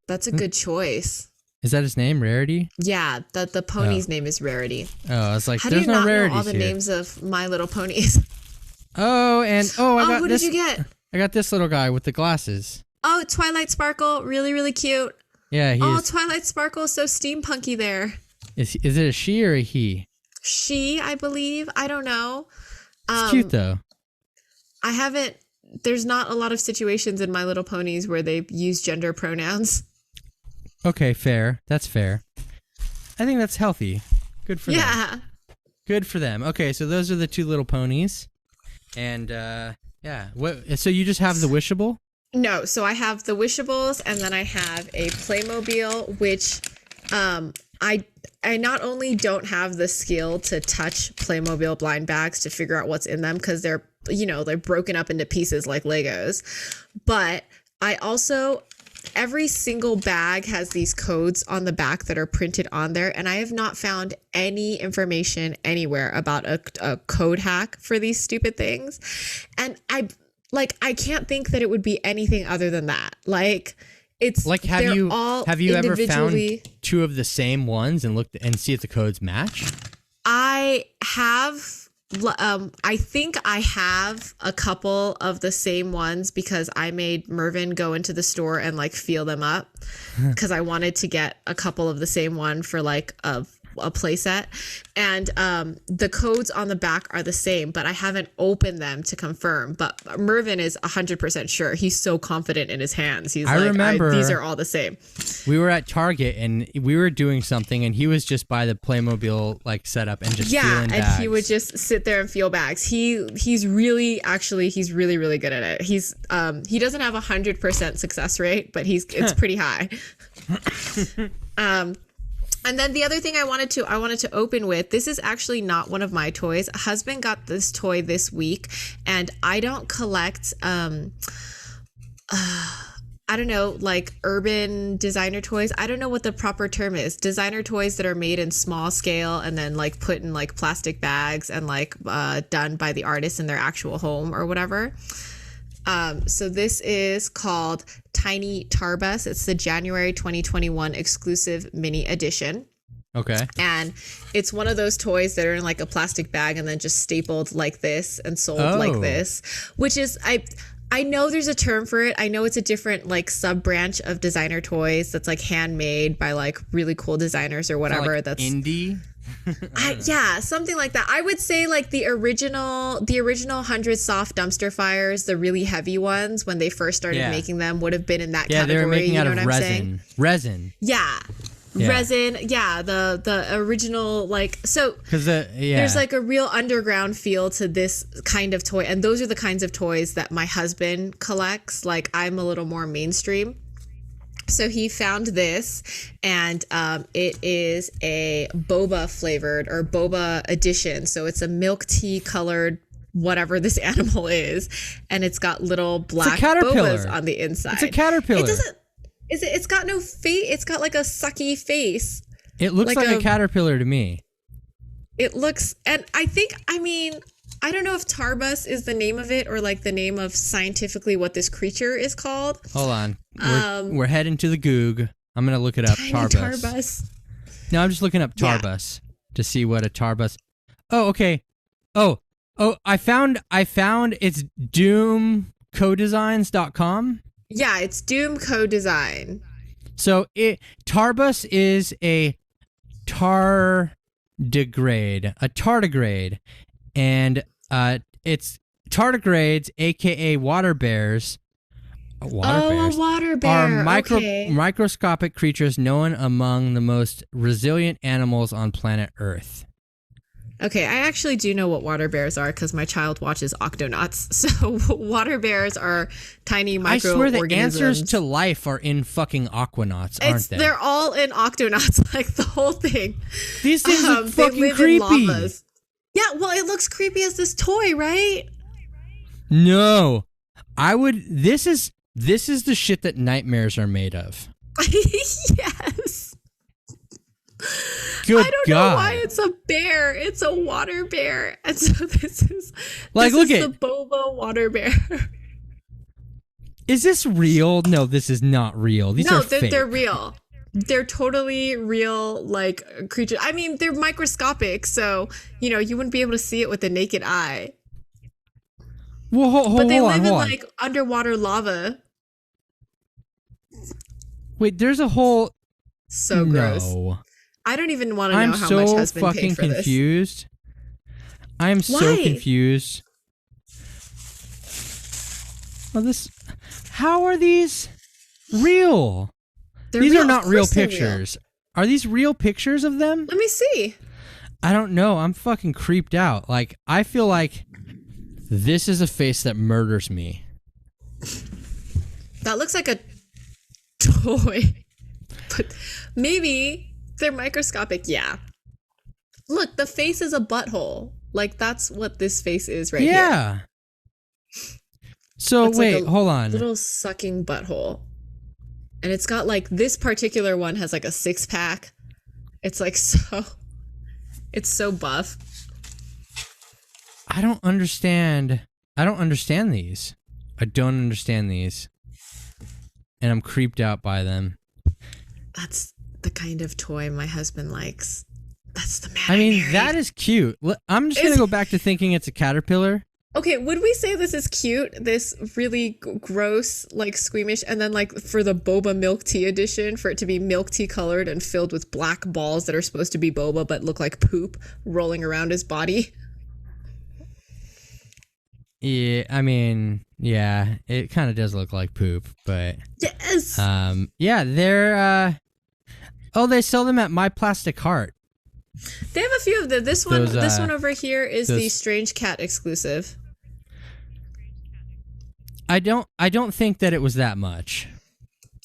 That's a good choice. Is that his name, Rarity? Yeah, the pony's name is Rarity. Oh, I was like, how there's do you no not rarities know all the here. Names of My Little Ponies? Oh, I got who this. Did you get? I got this little guy with the glasses. Oh, Twilight Sparkle. Really, really cute. Yeah, Twilight Sparkle is so steampunky there. Is it a she or a he? She, I believe. I don't know. It's cute, though. There's not a lot of situations in My Little Ponies where they use gender pronouns. Okay, fair. That's fair. I think that's healthy. Good for them. Good for them. Okay, so those are the two little ponies. And, yeah. So you just have the Wishable? No, so I have the Wishables, and then I have a Playmobil, which I not only don't have the skill to touch Playmobil blind bags to figure out what's in them, because they're broken up into pieces like Legos, but I also, every single bag has these codes on the back that are printed on there, and I have not found any information anywhere about a code hack for these stupid things. And I can't think that it would be anything other than that. Like, it's like, have you ever found two of the same ones and looked and see if the codes match? I have. I think I have a couple of the same ones because I made Mervin go into the store and like feel them up because I wanted to get a couple of the same one for like a play set, and the codes on the back are the same, but I haven't opened them to confirm. But Mervin is 100% sure. He's so confident in his hands. He's remember these are all the same. We were at Target and we were doing something, and he was just by the Playmobil like setup and just feeling bags. And he would just sit there and feel bags. He's really really good at it. He doesn't have 100% success rate, but it's pretty high. And then the other thing I wanted to open with, this is actually not one of my toys. A husband got this toy this week, and I don't collect, I don't know, like urban designer toys. I don't know what the proper term is. Designer toys that are made in small scale and then like put in like plastic bags and like done by the artist in their actual home or whatever. So this is called Tiny Tarbus. It's the January 2021 exclusive mini edition. Okay. And it's one of those toys that are in like a plastic bag and then just stapled like this and sold like this, which is, I know there's a term for it. I know it's a different like sub branch of designer toys that's like handmade by like really cool designers or whatever. Like that's indie. Yeah, something like that. I would say like the original 100 soft dumpster fires, the really heavy ones when they first started making them, would have been in that category. Yeah, they were making out of resin. Resin. Yeah. Resin. Yeah, the original like so. Because there's like a real underground feel to this kind of toy, and those are the kinds of toys that my husband collects. Like I'm a little more mainstream. So he found this, and it is a boba flavored or boba edition. So it's a milk tea colored whatever this animal is, and it's got little black bobas on the inside. It's a caterpillar. It doesn't. Is it? It's got no face. It's got like a sucky face. It looks like a caterpillar to me. It looks, and I don't know if Tarbus is the name of it or like the name of scientifically what this creature is called. Hold on. We're heading to the Goog. I'm going to look it up. Tarbus. No, I'm just looking up Tarbus to see what a Tarbus. Oh, okay. Oh, I found it's doomcodesigns.com. Yeah, it's Doom Co-Design. So Tarbus is a tardigrade, and it's tardigrades, aka water bears. A water bear. Are microscopic creatures known among the most resilient animals on planet Earth. Okay, I actually do know what water bears are because my child watches Octonauts. So water bears are tiny microorganisms. I swear the answers to life are in fucking Aquanauts, aren't they? They're all in Octonauts, like the whole thing. These things look fucking creepy. Yeah, well, it looks creepy as this toy, right? No. This is the shit that nightmares are made of. Yes. Good I don't know why it's a bear. It's a water bear. And so this is the boba water bear. Is this real? No, this is not real. These are fake. They're real. They're totally real, like, creatures. I mean, they're microscopic, so, you wouldn't be able to see it with the naked eye. Well, but they live in, like, underwater lava. Wait, there's a whole... So gross. No. I don't even want to know how much husband paid for confused. I'm so confused. Well, how are these real? They're these real. Are not real pictures. Are these real pictures of them? Let me see. I don't know. I'm fucking creeped out. Like, I feel like this is a face that murders me. That looks like a toy. But maybe they're microscopic. Yeah. Look, the face is a butthole. Like, that's what this face is right here. Yeah. So, it's wait, like a hold on. Little sucking butthole. And it's got, like, this particular one has, like, a six-pack. It's, like, it's so buff. I don't understand these. I don't understand these. And I'm creeped out by them. That's the kind of toy my husband likes. That's the man I mean, that is cute. I'm just going to go back to thinking it's a caterpillar. Okay, would we say this is cute? This really gross, like, squeamish, and then, like, for the boba milk tea edition, for it to be milk tea colored and filled with black balls that are supposed to be boba but look like poop rolling around his body? Yeah, I mean, yeah, it kind of does look like poop, but... Yes! Yeah, they're, they sell them at My Plastic Heart. They have a few of them. This one over here is the Strange Cat exclusive. I don't think that it was that much.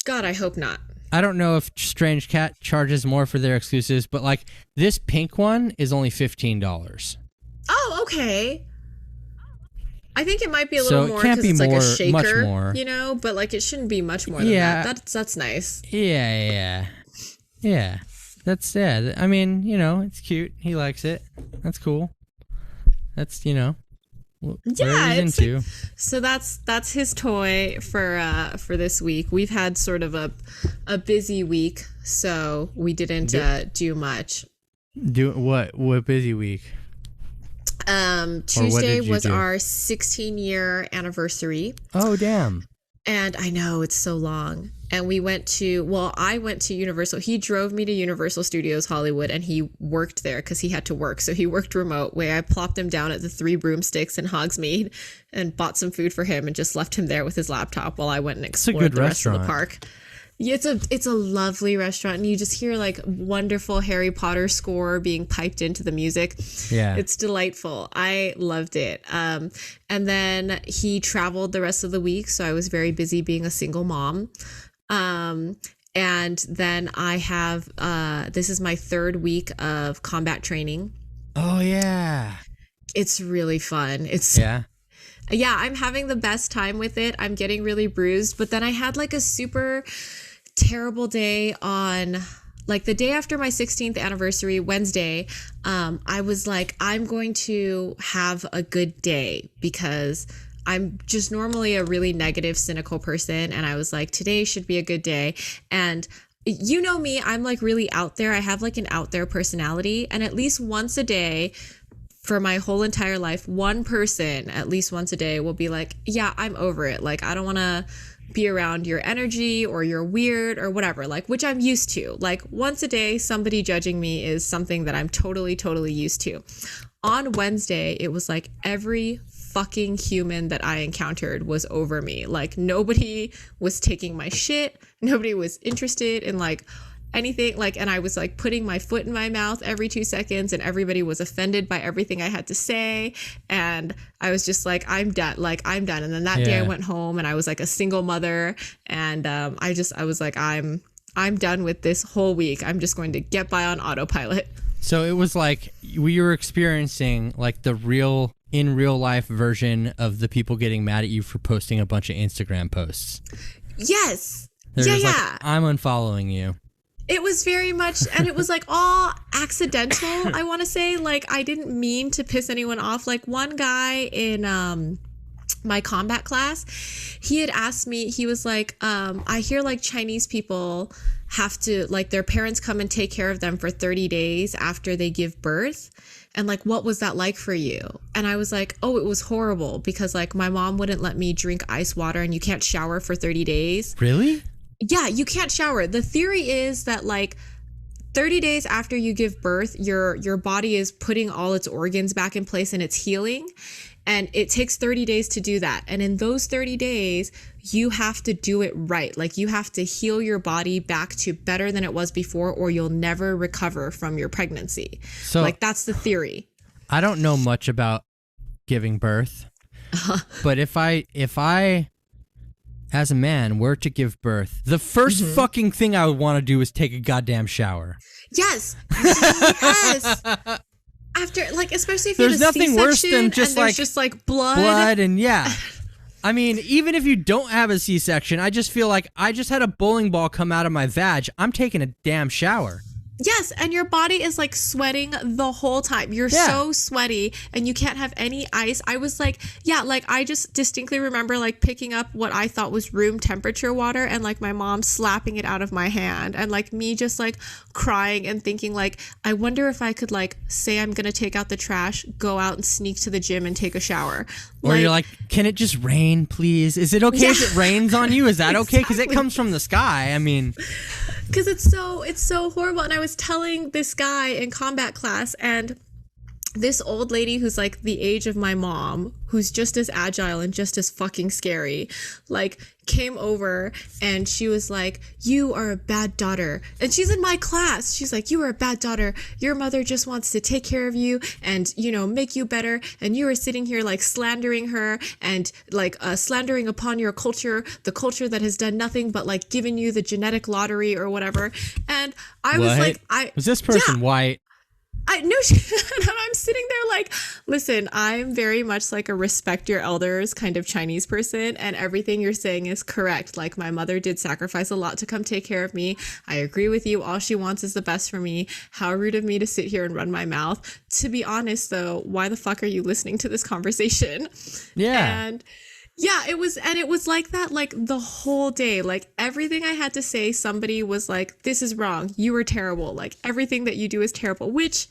God, I hope not. I don't know if Strange Cat charges more for their exclusives, but like this pink one is only $15. Oh, okay. I think it might be a little more because it's like a shaker, much more. You know, but like it shouldn't be much more than that. That's nice. Yeah. That's I mean, you know, it's cute. He likes it. That's cool. That's yeah, it's into. So that's his toy for this week. We've had sort of a busy week, so we didn't do much. Do what? What busy week? Tuesday was our 16-year anniversary. Oh, damn. And I know it's so long. And I went to Universal. He drove me to Universal Studios Hollywood, and he worked there because he had to work. So he worked remote, where I plopped him down at the Three Broomsticks in Hogsmeade and bought some food for him and just left him there with his laptop while I went and explored the rest of the park. Yeah, it's a lovely restaurant, and you just hear like wonderful Harry Potter score being piped into the music. Yeah, it's delightful. I loved it. And then he traveled the rest of the week, so I was very busy being a single mom. And then I have this is my third week of combat training. Oh yeah, it's really fun. Yeah, I'm having the best time with it. I'm getting really bruised, but then I had like a super terrible day on like the day after my 16th anniversary, Wednesday. I was like, I'm going to have a good day because I'm just normally a really negative, cynical person. And I was like, today should be a good day. And you know me, I'm like really out there. I have like an out there personality. And at least once a day for my whole entire life, one person at least once a day will be like, yeah, I'm over it. Like, I don't want to be around your energy or you're weird or whatever, like, which I'm used to. Like once a day, somebody judging me is something that I'm totally, totally used to. On Wednesday, it was like every fucking human that I encountered was over me. Like nobody was taking my shit. Nobody was interested in like anything, like, and I was like putting my foot in my mouth every 2 seconds, and everybody was offended by everything I had to say, and I was just like, I'm done. And then that day I went home, and I was like a single mother, and I was like, I'm done with this whole week. I'm just going to get by on autopilot. So it was like we were experiencing like the in real life version of the people getting mad at you for posting a bunch of Instagram posts. Yes. Like, I'm unfollowing you. It was very much, and it was like all accidental, I want to say. Like, I didn't mean to piss anyone off. Like, one guy in my combat class, he had asked me, he was like, I hear like Chinese people have to, like, their parents come and take care of them for 30 days after they give birth. And like, what was that like for you? And I was like, oh, it was horrible because like my mom wouldn't let me drink ice water, and you can't shower for 30 days. Really? Yeah, you can't shower. The theory is that like 30 days after you give birth, your body is putting all its organs back in place and it's healing. And it takes 30 days to do that. And in those 30 days, you have to do it right. Like you have to heal your body back to better than it was before, or you'll never recover from your pregnancy. So like that's the theory. I don't know much about giving birth, but if I as a man were to give birth, the first fucking thing I would want to do is take a goddamn shower. Yes. Yes. After, like, especially if there's you have a nothing worse than just like blood and yeah. I mean, even if you don't have a C-section, I just feel like I just had a bowling ball come out of my vag. I'm taking a damn shower. Yes, and your body is like sweating the whole time. You're so sweaty and you can't have any ice. I was like, I just distinctly remember like picking up what I thought was room temperature water and like my mom slapping it out of my hand and like me just like crying and thinking like, I wonder if I could like say I'm going to take out the trash, go out and sneak to the gym and take a shower. Or you're like, can it just rain, please? Is it okay if it rains on you? Is that okay? Because it comes from the sky. I mean... Because it's so horrible. And I was telling this guy in combat class, and this old lady who's like the age of my mom, who's just as agile and just as fucking scary, like came over and she was like, you are a bad daughter. And she's in my class. She's like, you are a bad daughter. Your mother just wants to take care of you and, you know, make you better. And you are sitting here like slandering her and like slandering upon your culture, the culture that has done nothing but like giving you the genetic lottery or whatever. And I was like, was this person white? I know. I'm sitting there like, listen, I'm very much like a respect your elders kind of Chinese person, and everything you're saying is correct. Like my mother did sacrifice a lot to come take care of me. I agree with you. All she wants is the best for me. How rude of me to sit here and run my mouth. To be honest though, why the fuck are you listening to this conversation? Yeah. And yeah, it was like that, like the whole day, like everything I had to say, somebody was like, this is wrong. You were terrible. Like everything that you do is terrible, which,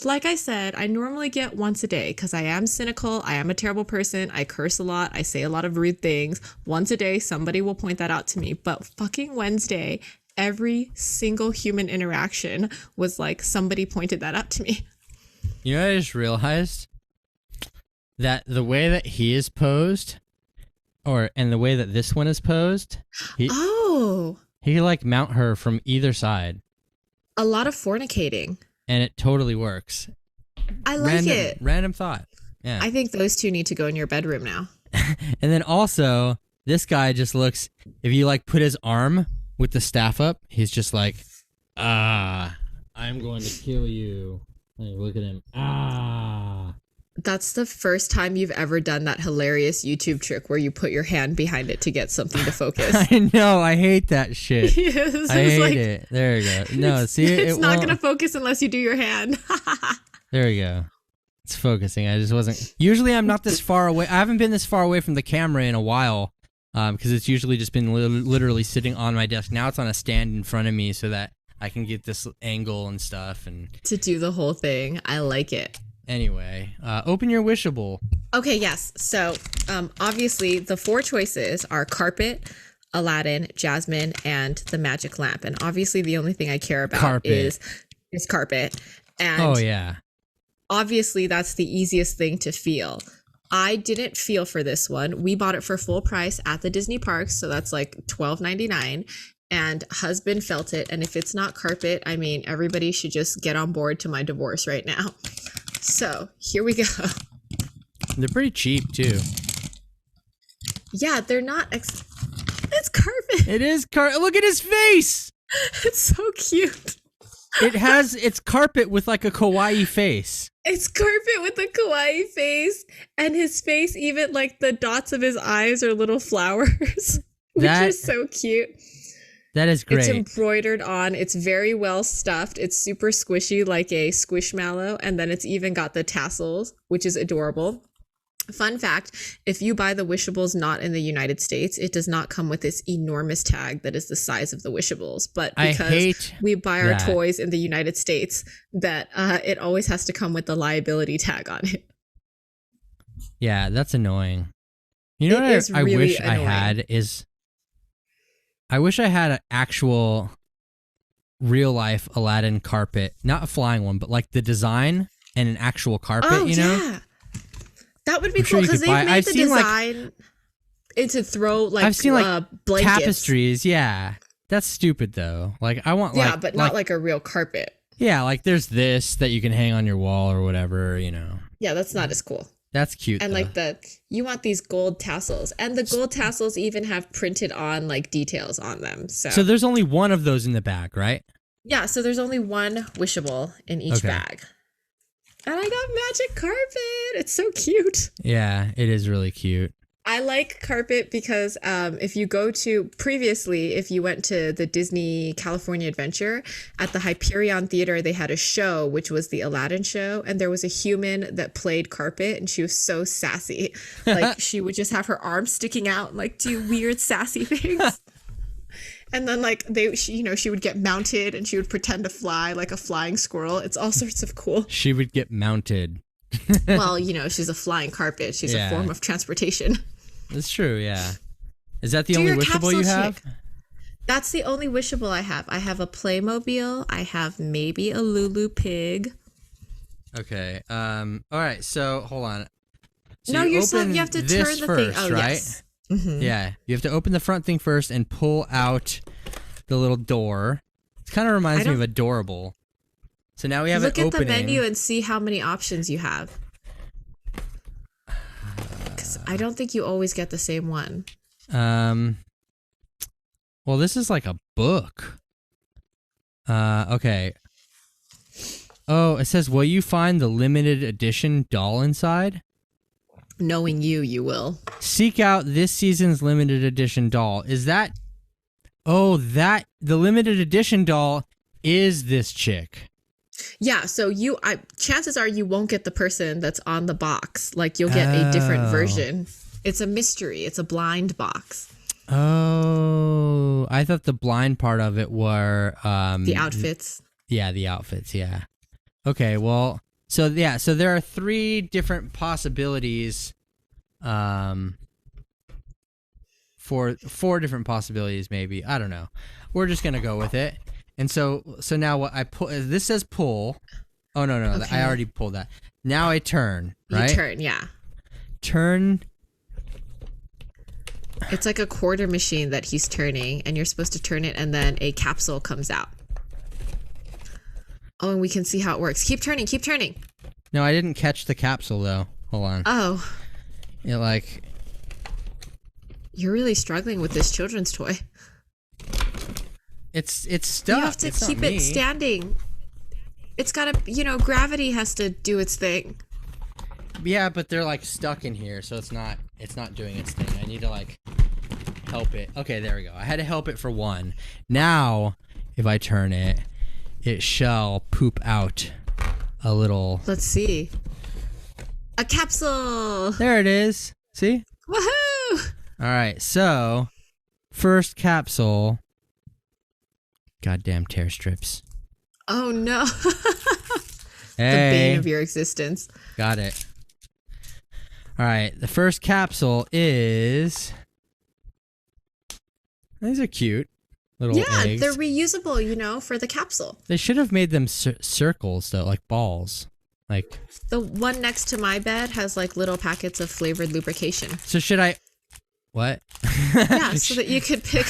like I said, I normally get once a day because I am cynical. I am a terrible person. I curse a lot. I say a lot of rude things. Once a day, somebody will point that out to me. But fucking Wednesday, every single human interaction was like somebody pointed that out to me. You know, I just realized that the way that he is posed, and the way that this one is posed, he can like mount her from either side. A lot of fornicating. And it totally works. I like it. Random thought. Yeah. I think those two need to go in your bedroom now. And then also, this guy just looks, if you like put his arm with the staff up, he's just like, I'm going to kill you. Hey, look at him. That's the first time you've ever done that hilarious YouTube trick where you put your hand behind it to get something to focus. I know. I hate that shit. Yes, I hate it. There we go. No, see, it's not going to focus unless you do your hand. There we go. It's focusing. I just wasn't. Usually I'm not this far away. I haven't been this far away from the camera in a while because it's usually just been literally sitting on my desk. Now it's on a stand in front of me so that I can get this angle and stuff. And to do the whole thing. I like it. Anyway, open your wishable. Okay, yes. So, obviously, the 4 choices are carpet, Aladdin, Jasmine, and the magic lamp. And obviously, the only thing I care about is carpet. And oh, yeah. Obviously, that's the easiest thing to feel. I didn't feel for this one. We bought it for full price at the Disney parks, so that's like $12.99. And husband felt it. And if it's not carpet, I mean, everybody should just get on board to my divorce right now. So here we go. They're pretty cheap too. Yeah, they're not. It's carpet. It is carpet. Look at his face. It's so cute. It's carpet with like a kawaii face. It's carpet with a kawaii face, and his face, even like the dots of his eyes are little flowers, which is so cute. That is great. It's embroidered on. It's very well stuffed. It's super squishy like a squishmallow. And then it's even got the tassels, which is adorable. Fun fact, if you buy the Wishables not in the United States, it does not come with this enormous tag that is the size of the Wishables. But because we buy our toys in the United States, that it always has to come with the liability tag on it. Yeah, that's annoying. You know what I really wish annoying. I had is... I wish I had an actual real-life Aladdin carpet. Not a flying one, but like the design and an actual carpet, you know? Yeah. That would be cool because they've made the design to throw like I've seen like blankets. Tapestries. Yeah, that's stupid though. Like I want but not like a real carpet. Yeah, like there's this that you can hang on your wall or whatever, you know. Yeah, that's not as cool. That's cute. And though. like you want these gold tassels, and the gold tassels even have printed on like details on them. So there's only one of those in the bag, right? Yeah, so there's only one wishable in each bag. And I got magic carpet. It's so cute. Yeah, it is really cute. I like carpet because if you went to the Disney California Adventure, at the Hyperion Theater, they had a show, which was the Aladdin show. And there was a human that played carpet, and she was so sassy. Like she would just have her arms sticking out and like do weird sassy things. And then like she would get mounted and she would pretend to fly like a flying squirrel. It's all sorts of cool. She would get mounted. Well, she's a flying carpet. She's a form of transportation. That's true, yeah. Is that the only wishable you have? That's the only wishable I have. I have a Playmobil. I have maybe a Lulu pig. Okay. All right, so hold on. So you have to turn the first, thing. Oh, right? Yes. Mm-hmm. Yeah, you have to open the front thing first and pull out the little door. It kind of reminds me of Adorable. So now we have Look an opening. Look at the menu and see how many options you have. Because I don't think you always get the same one. Well, this is like a book. Okay. Oh, it says, will you find the limited edition doll inside? Knowing you will. Seek out this season's limited edition doll. Is that... Oh, the limited edition doll is this chick. Yeah, so chances are you won't get the person that's on the box. Like, you'll get a different version. It's a mystery. It's a blind box. Oh, I thought the blind part of it were... the outfits. Yeah, the outfits, yeah. Okay, well... So there are 3 different possibilities, for 4 different possibilities maybe. I don't know. We're just gonna go with it. And so now what I pull? This says pull. Oh no, okay. I already pulled that. Now I turn. Right? You turn, yeah. Turn. It's like a quarter machine that he's turning, and you're supposed to turn it, and then a capsule comes out. Oh, and we can see how it works. Keep turning, keep turning. No, I didn't catch the capsule, though. Hold on. Oh. You're really struggling with this children's toy. It's stuck. You have to keep it standing. It's gotta, gravity has to do its thing. Yeah, but they're, stuck in here, so it's not doing its thing. I need to, help it. Okay, there we go. I had to help it for 1. Now, if I turn it... It shall poop out a little... Let's see. A capsule! There it is. See? Woohoo! All right, so... First capsule... Goddamn tear strips. Oh, no. Hey. The bane of your existence. Got it. All right, the first capsule is... These are cute. Little eggs. They're reusable, for the capsule. They should have made them circles, though, like balls. The one next to my bed has, little packets of flavored lubrication. So should I... What? Yeah, so that you could pick...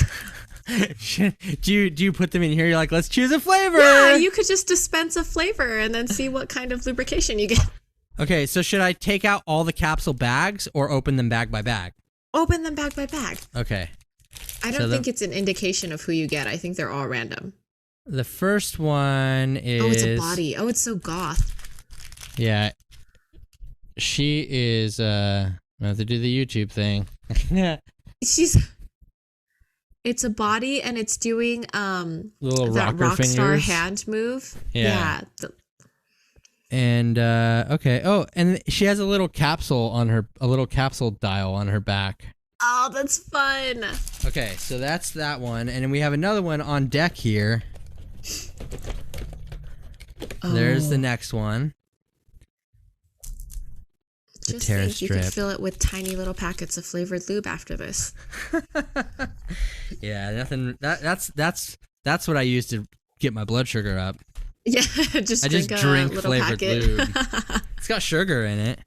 do you put them in here? You're like, let's choose a flavor. Yeah, you could just dispense a flavor and then see what kind of lubrication you get. Okay, so should I take out all the capsule bags or open them bag by bag? Open them bag by bag. Okay. I don't think it's an indication of who you get. I think they're all random. The first one is... Oh, it's a body. Oh, it's so goth. Yeah. She is... I have to do the YouTube thing. It's a body, and it's doing little that rock star fingers. Hand move. Yeah. And okay. Oh, and she has a little capsule dial on her back. Oh, that's fun. Okay, so that's that one, and then we have another one on deck here. Oh. There's the next one. Just think you could fill it with tiny little packets of flavored lube after this. Yeah, nothing. That's what I use to get my blood sugar up. Yeah, I just drink flavored packet. lube. It's got sugar in it.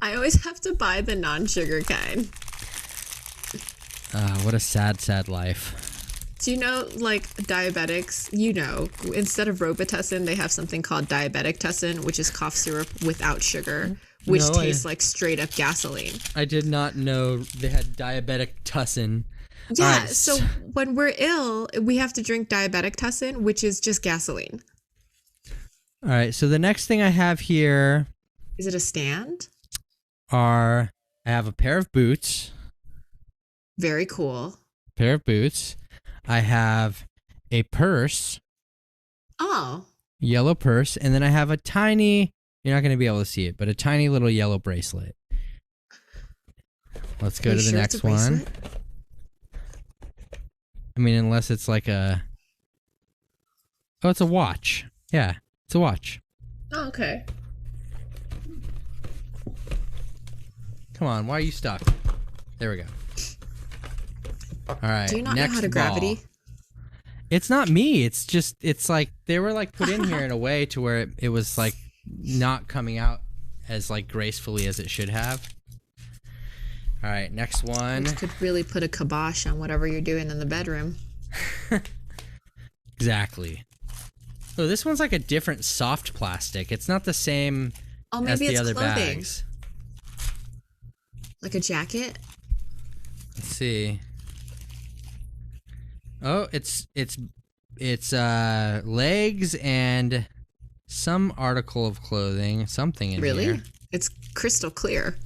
I always have to buy the non-sugar kind. What a sad, sad life. Do you know, like, diabetics, instead of Robitussin, they have something called diabetic tussin, which is cough syrup without sugar, which tastes like straight up gasoline. I did not know they had diabetic tussin. Yeah, right. So when we're ill, we have to drink diabetic tussin, which is just gasoline. All right, so the next thing I have here... Is it a stand? I have a pair of boots. Very cool. Pair of boots. I have a purse. Oh. Yellow purse. And then I have a tiny, you're not going to be able to see it, but a tiny little yellow bracelet. Let's go to the next one. I mean, unless it's like oh, it's a watch. Yeah, it's a watch. Oh, okay. Come on, why are you stuck? There we go. All right. Do you not know how to gravity? It's not me. It's just, it's like, they were like put in here in a way to where it was like not coming out as like gracefully as it should have. All right, next one. Which could really put a kibosh on whatever you're doing in the bedroom. Exactly. Oh, this one's like a different soft plastic. It's not the same as the other clothing. Bags. Like a jacket? Let's see. Oh, it's legs and some article of clothing, something in here. Really? It's crystal clear.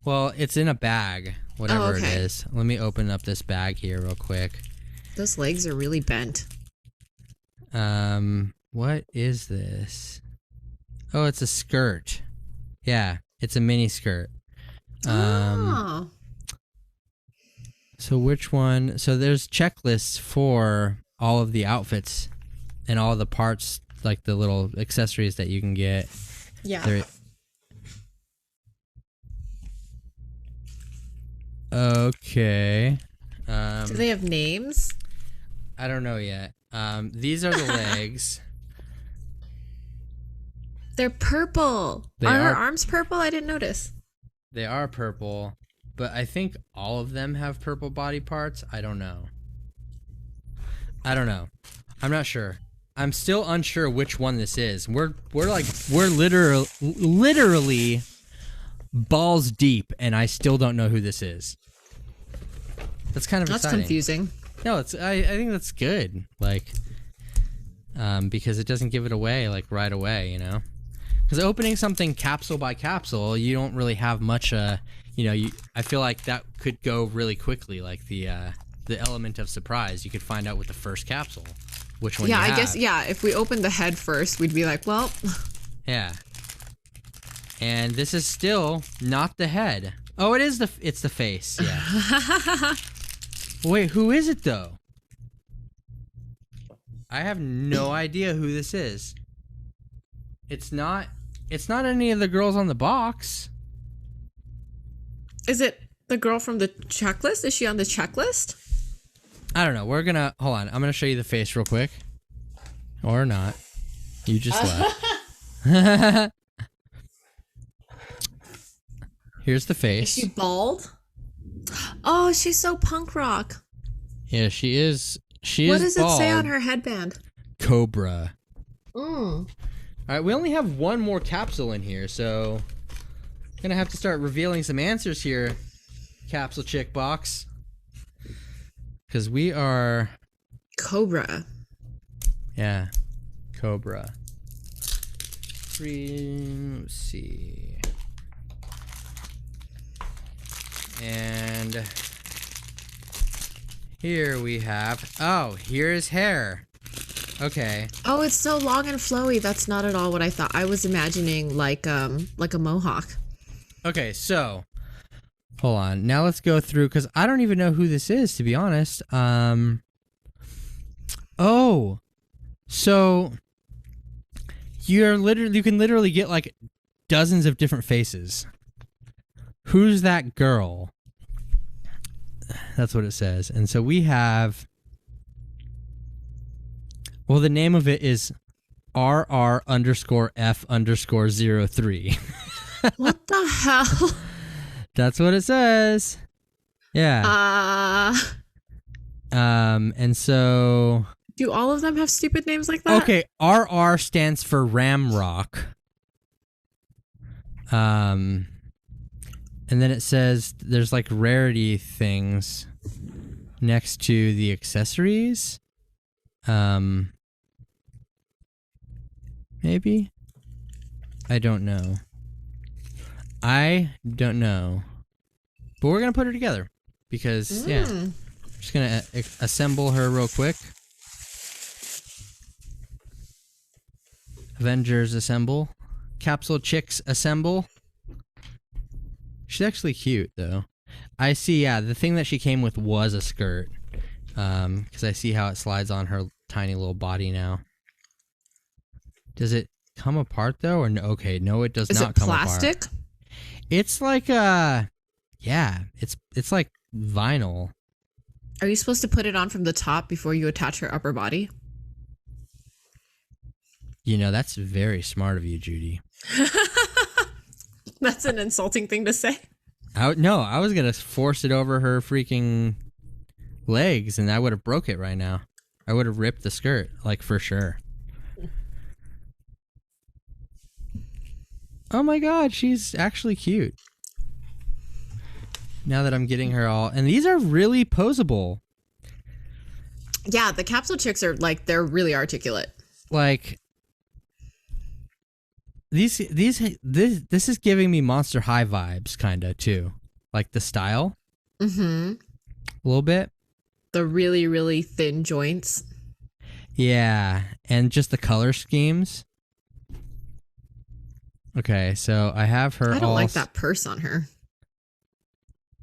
Well, it's in a bag, whatever it is. Let me open up this bag here real quick. Those legs are really bent. What is this? Oh, it's a skirt. Yeah, it's a mini skirt. Oh. So which one? So there's checklists for all of the outfits and all the parts, like the little accessories that you can get. Yeah. Okay. Do they have names? I don't know yet. These are the legs. They're purple. Are her arms purple? I didn't notice. They are purple, but I think all of them have purple body parts. I don't know. I'm not sure. I'm still unsure which one this is. We're literally balls deep, and I still don't know who this is. That's kind of exciting. That's confusing. No, I think that's good. Like, because it doesn't give it away like right away, you know. Because opening something capsule by capsule, you don't really have much. I feel like that could go really quickly. Like the element of surprise, you could find out with the first capsule which one. Yeah, I guess. Yeah, if we opened the head first, we'd be like, well. Yeah. And this is still not the head. Oh, it's the face. Yeah. Wait, who is it though? I have no idea who this is. It's not any of the girls on the box. Is it the girl from the checklist? Is she on the checklist? I don't know. Hold on. I'm gonna show you the face real quick. Or not. You just left. Here's the face. Is she bald? Oh, she's so punk rock. Yeah, she is. What does it say on her headband? Cobra. All right, we only have one more capsule in here, so I'm gonna have to start revealing some answers here, Capsule Chick Box, because we are Cobra. Yeah, Cobra. Let's see. And here we have, here's hair. Okay. Oh, it's so long and flowy. That's not at all what I thought. I was imagining like a mohawk. Okay, so hold on. Now let's go through, because I don't even know who this is, to be honest. Oh, so you can literally get like dozens of different faces. Who's that girl? That's what it says. And so we have, well, the name of it is RR_F_03. What the hell? That's what it says. Yeah. And so... Do all of them have stupid names like that? Okay, RR stands for Ramrock. And then it says there's like rarity things next to the accessories. Maybe? I don't know. But we're going to put her together because, yeah. I'm just going to assemble her real quick. Avengers assemble. Capsule chicks assemble. She's actually cute, though. I see, yeah, the thing that she came with was a skirt. Because I see how it slides on her tiny little body now. Does it come apart, though? Or no? Okay, no, it does not come apart. Is it plastic? It's like, yeah, it's like vinyl. Are you supposed to put it on from the top before you attach her upper body? You know, that's very smart of you, Judy. That's an insulting thing to say. No, I was going to force it over her freaking legs, and I would have broke it right now. I would have ripped the skirt, like, for sure. Oh my god, she's actually cute. Now that I'm getting her all... And these are really posable. Yeah, the capsule chicks are, like, they're really articulate. Like... This is giving me Monster High vibes, kind of, too. Like, the style. Mm-hmm. A little bit. The really, really thin joints. Yeah, and just the color schemes. Okay, so I have her I don't like that purse on her.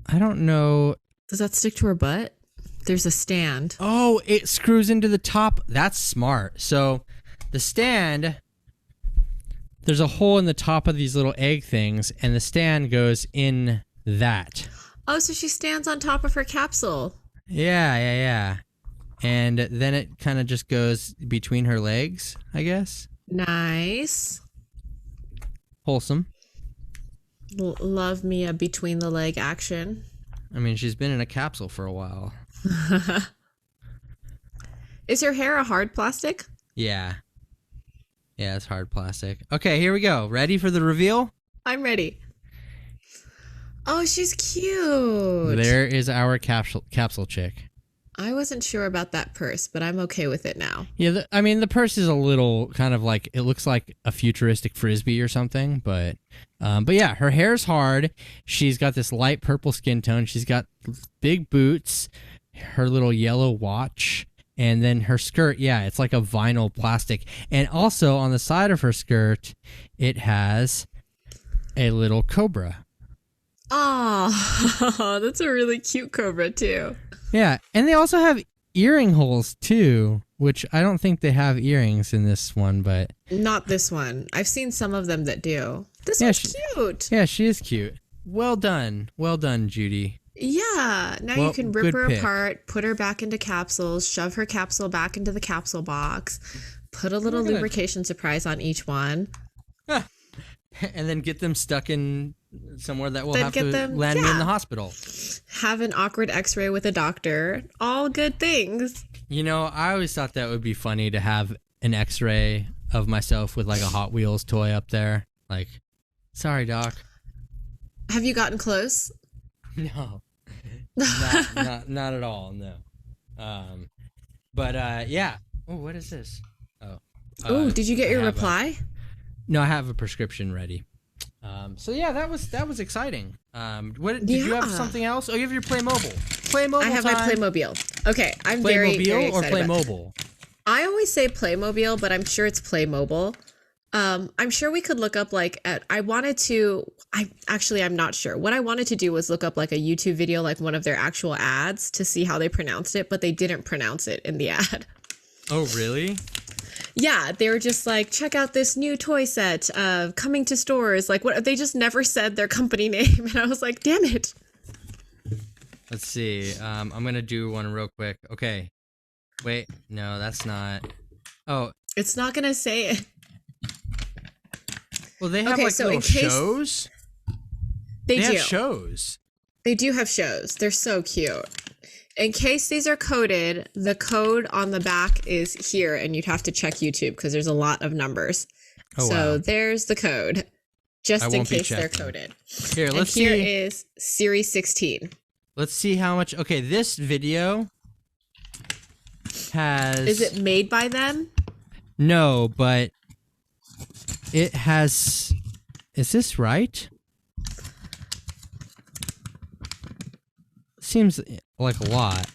I don't know. Does that stick to her butt? There's a stand. Oh, it screws into the top. That's smart. So, the stand... There's a hole in the top of these little egg things, and the stand goes in that. Oh, so she stands on top of her capsule. Yeah. And then it kind of just goes between her legs, I guess. Nice. Wholesome. Love me a between the leg action. I mean, she's been in a capsule for a while. Is her hair a hard plastic? Yeah. Yeah, it's hard plastic. Okay, here we go. Ready for the reveal? I'm ready. Oh, she's cute. There is our capsule chick. I wasn't sure about that purse, but I'm okay with it now. Yeah, I mean, the purse is a little kind of like, it looks like a futuristic Frisbee or something, but yeah, her hair's hard. She's got this light purple skin tone. She's got big boots, her little yellow watch. And then her skirt, yeah, it's like a vinyl plastic. And also on the side of her skirt, it has a little cobra. Oh, that's a really cute cobra too. Yeah, and they also have earring holes too, which I don't think they have earrings in this one, but... Not this one. I've seen some of them that do. This one's cute. Yeah, she is cute. Well done. Well done, Judy. Yeah, now you can rip her apart, put her back into capsules, shove her capsule back into the capsule box, put a little lubrication surprise on each one. And then get them stuck in somewhere that will have to land me in the hospital. Have an awkward x-ray with a doctor. All good things. You know, I always thought that would be funny to have an x-ray of myself with like a Hot Wheels toy up there. Like, sorry, doc. Have you gotten close? No, not at all. No, but yeah. Oh, what is this? Oh, did you get your reply? No, I have a prescription ready. So yeah, that was exciting. What did you have something else? Oh, you have your Playmobil. Playmobil. I have my Playmobil. Okay, I'm very excited. Or Playmobile. I always say Playmobil, but I'm sure it's Playmobile. I'm sure we could look up I'm not sure. What I wanted to do was look up like a YouTube video, like one of their actual ads to see how they pronounced it, but they didn't pronounce it in the ad. Oh, really? Yeah, they were just like, check out this new toy set coming to stores. Like, what? They just never said their company name, and I was like, damn it. Let's see. I'm gonna do one real quick. Okay. Wait, no, that's not. Oh, it's not gonna say it. Well, they have little shows. They do. Have shows. They do have shows. They're so cute. In case these are coded, the code on the back is here, and you'd have to check YouTube because there's a lot of numbers. Oh, so wow. There's the code, just in case they're coded. Here, let's see. Here is Series 16. Let's see how much. Okay, this video has. Is it made by them? No, but it has. Is this right? Seems like a lot.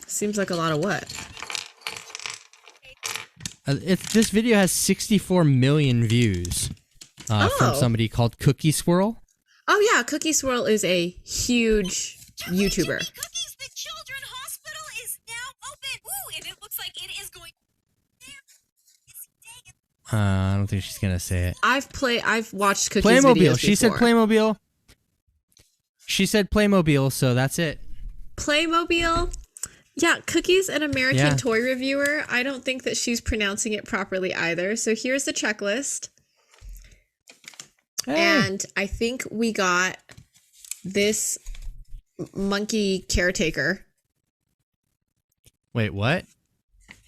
Seems like a lot of what? This video has 64 million views from somebody called Cookie Swirl. Oh yeah, Cookie Swirl is a huge YouTuber. Cookies, the children's hospital is now open. Ooh, and it looks like it is going. I don't think she's gonna say it. I've watched Cookie's Playmobil. videos She said Playmobil. She said Playmobil, so that's it. Playmobil? Yeah, Cookie's an American toy reviewer. I don't think that she's pronouncing it properly either. So here's the checklist. Hey. And I think we got this monkey caretaker. Wait, what?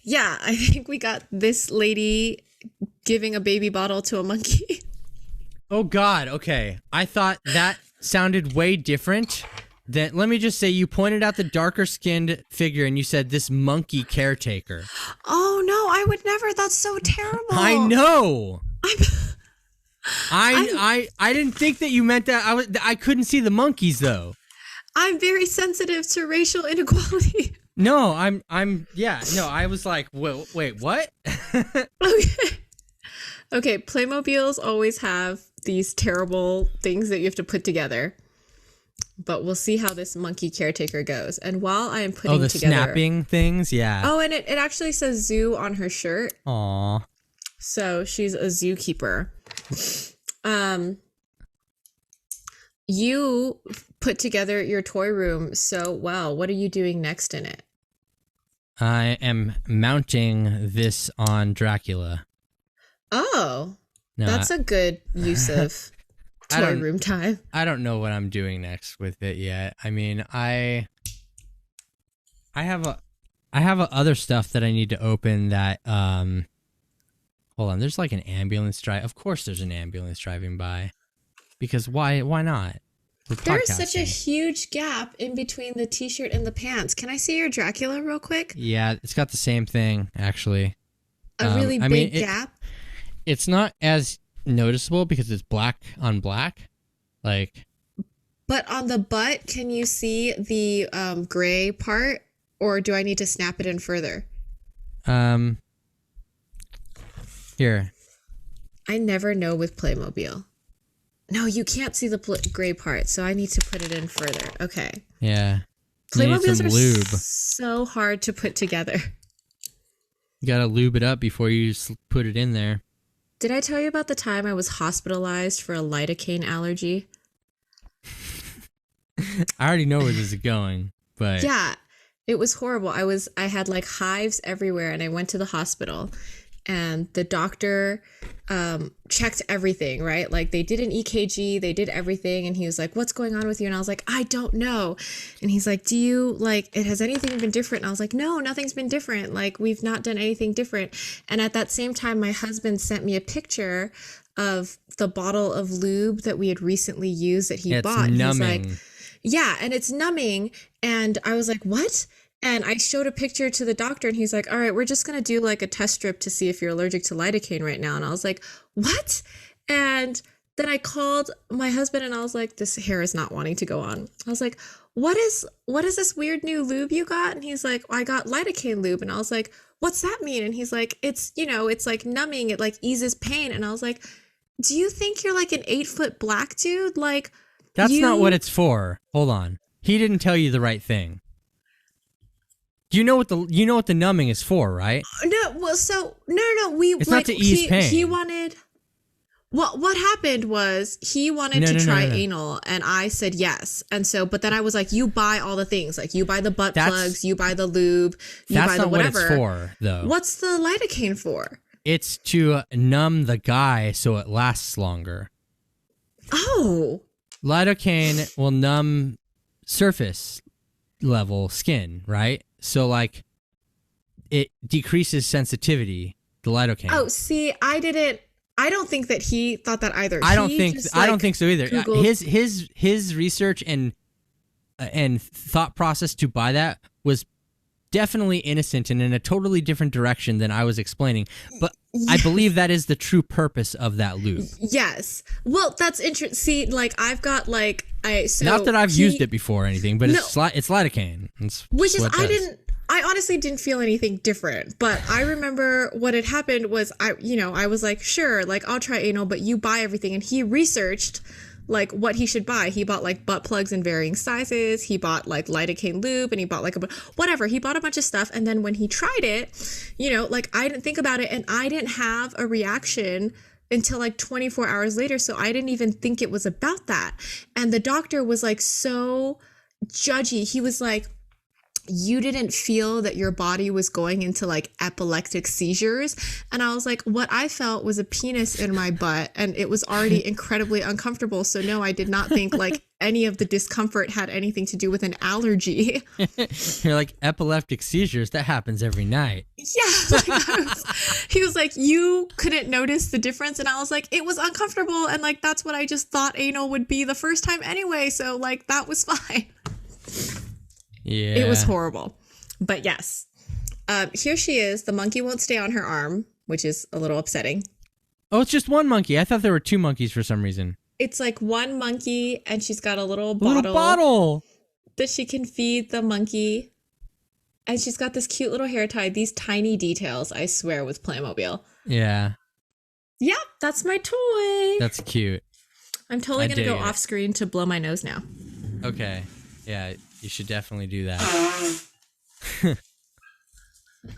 Yeah, I think we got this lady giving a baby bottle to a monkey. Oh, God. Okay. I thought that sounded way different. Then let me just say, you pointed out the darker skinned figure and you said this monkey caretaker. Oh, no, I would never. That's so terrible. I know. I didn't think that you meant that. I couldn't see the monkeys though. I'm very sensitive to racial inequality. No, I was like, wait, what? Okay, Playmobiles always have these terrible things that you have to put together. But we'll see how this monkey caretaker goes. And while I am putting together... snapping things? Yeah. Oh, and it actually says zoo on her shirt. Aw. So she's a zookeeper. You put together your toy room so well. What are you doing next in it? I am mounting this on Dracula. Oh. No, that's a good use of... toy room time. I don't know what I'm doing next with it yet. I mean, I have other stuff that I need to open that hold on, there's like an ambulance drive. Of course there's an ambulance driving by. Because why not? There is such a huge gap in between the t-shirt and the pants. Can I see your Dracula real quick? Yeah, it's got the same thing actually. A really big gap? It's not as noticeable because it's black on black, like. But on the butt, can you see the gray part, or do I need to snap it in further? Here. I never know with Playmobil. No, you can't see the gray part, so I need to put it in further. Okay. Yeah. Playmobiles are so hard to put together. You gotta lube it up before you put it in there. Did I tell you about the time I was hospitalized for a lidocaine allergy? I already know where this is going, but... Yeah, it was horrible. I had like hives everywhere, and I went to the hospital, and the doctor checked everything, right? Like they did an EKG, they did everything, and he was like, "What's going on with you?" And I was like, "I don't know." And he's like, "Do you has anything been different?" And I was like, "No, nothing's been different. Like we've not done anything different." And at that same time, my husband sent me a picture of the bottle of lube that we had recently used that he bought. It's numbing. He's like, yeah, and it's numbing. And I was like, "What?" And I showed a picture to the doctor, and he's like, "All right, we're just going to do like a test strip to see if you're allergic to lidocaine right now." And I was like, "What?" And then I called my husband, and I was like, "This hair is not wanting to go on." I was like, what is this weird new lube you got?" And he's like, "I got lidocaine lube." And I was like, "What's that mean?" And he's like, "It's, it's like numbing. It like eases pain." And I was like, "Do you think you're like an 8-foot black dude? Like, that's not what it's for. Hold on. He didn't tell you the right thing. You know what the numbing is for, right? No, well, so no. It's not to ease pain. He wanted. Well, what happened was he wanted to try anal, and I said yes. And so, but then I was like, "You buy all the things, like you buy the butt plugs, you buy the lube, you buy the whatever." That's not what it's for, though. What's the lidocaine for? It's to numb the guy so it lasts longer. Oh. Lidocaine will numb surface level skin, right? So like it decreases sensitivity, the lidocaine. Oh, see, I don't think that he thought that either. I don't think so either. Googled. His research and thought process to buy that was definitely innocent and in a totally different direction than I was explaining. But I believe that is the true purpose of that lube. Yes. Well, that's interesting. See, like I've got like not that I've used it before or anything, but it's lidocaine. I honestly didn't feel anything different, but I remember what had happened was I was like, sure, like I'll try anal, but you buy everything. And he researched like what he should buy. He bought like butt plugs in varying sizes. He bought like lidocaine lube, and he bought like whatever. He bought a bunch of stuff. And then when he tried it, like I didn't think about it, and I didn't have a reaction until like 24 hours later. So I didn't even think it was about that. And the doctor was like so judgy. He was like, you didn't feel that your body was going into like epileptic seizures. And I was like, what I felt was a penis in my butt, and it was already incredibly uncomfortable. So no, I did not think like any of the discomfort had anything to do with an allergy. You're like, epileptic seizures, that happens every night. Yeah. He was like, you couldn't notice the difference. And I was like, it was uncomfortable. And like, that's what I just thought anal would be the first time anyway. So like, that was fine. Yeah. It was horrible. But yes. Here she is. The monkey won't stay on her arm, which is a little upsetting. Oh, it's just one monkey. I thought there were two monkeys for some reason. It's like one monkey, and she's got a little bottle that she can feed the monkey. And she's got this cute little hair tie. These tiny details, I swear, with Playmobil. Yeah. Yep, that's my toy. That's cute. I'm totally going to go off screen to blow my nose now. Okay. Yeah, you should definitely do that.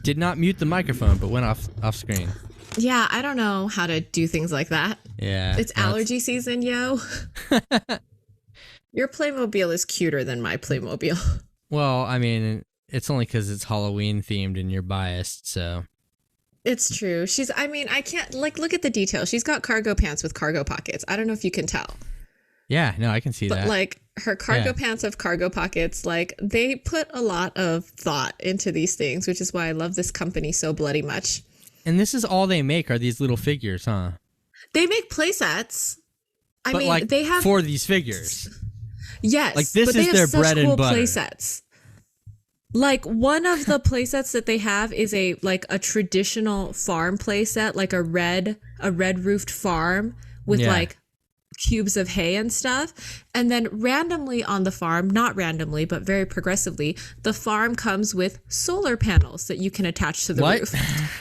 Did not mute the microphone, but went off screen. Yeah, I don't know how to do things like that. Yeah. It's allergy season, yo. Your Playmobil is cuter than my Playmobil. Well, I mean, it's only because it's Halloween themed and you're biased, so. It's true. I can't, like, look at the details. She's got cargo pants with cargo pockets. I don't know if you can tell. Yeah, no, I can see that. But, like, her cargo pants have cargo pockets. Like, they put a lot of thought into these things, which is why I love this company so bloody much. And this is all they make are these little figures, huh? They make play sets. They have for these figures. Yes, like this is their bread and butter. Play sets. Like one of the play sets that they have is a traditional farm play set, like a red roofed farm with like cubes of hay and stuff. And then randomly on the farm, not randomly, but very progressively, the farm comes with solar panels that you can attach to the roof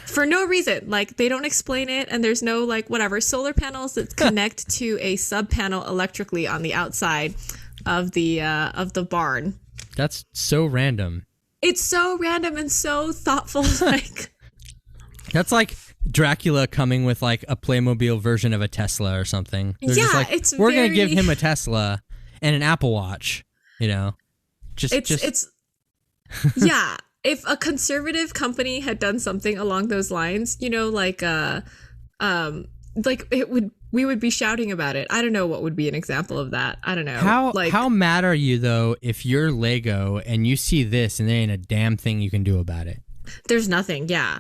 for no reason. Like they don't explain it, and there's no like whatever solar panels that connect to a sub panel electrically on the outside of the barn. That's so random. It's so random and so thoughtful. Like that's like Dracula coming with like a Playmobil version of a Tesla or something. They're just like, we're gonna give him a Tesla and an Apple Watch. You know, it's yeah. If a conservative company had done something along those lines, you know, like we would be shouting about it. I don't know what would be an example of that. I don't know. How mad are you though if you're Lego and you see this and there ain't a damn thing you can do about it? There's nothing. Yeah.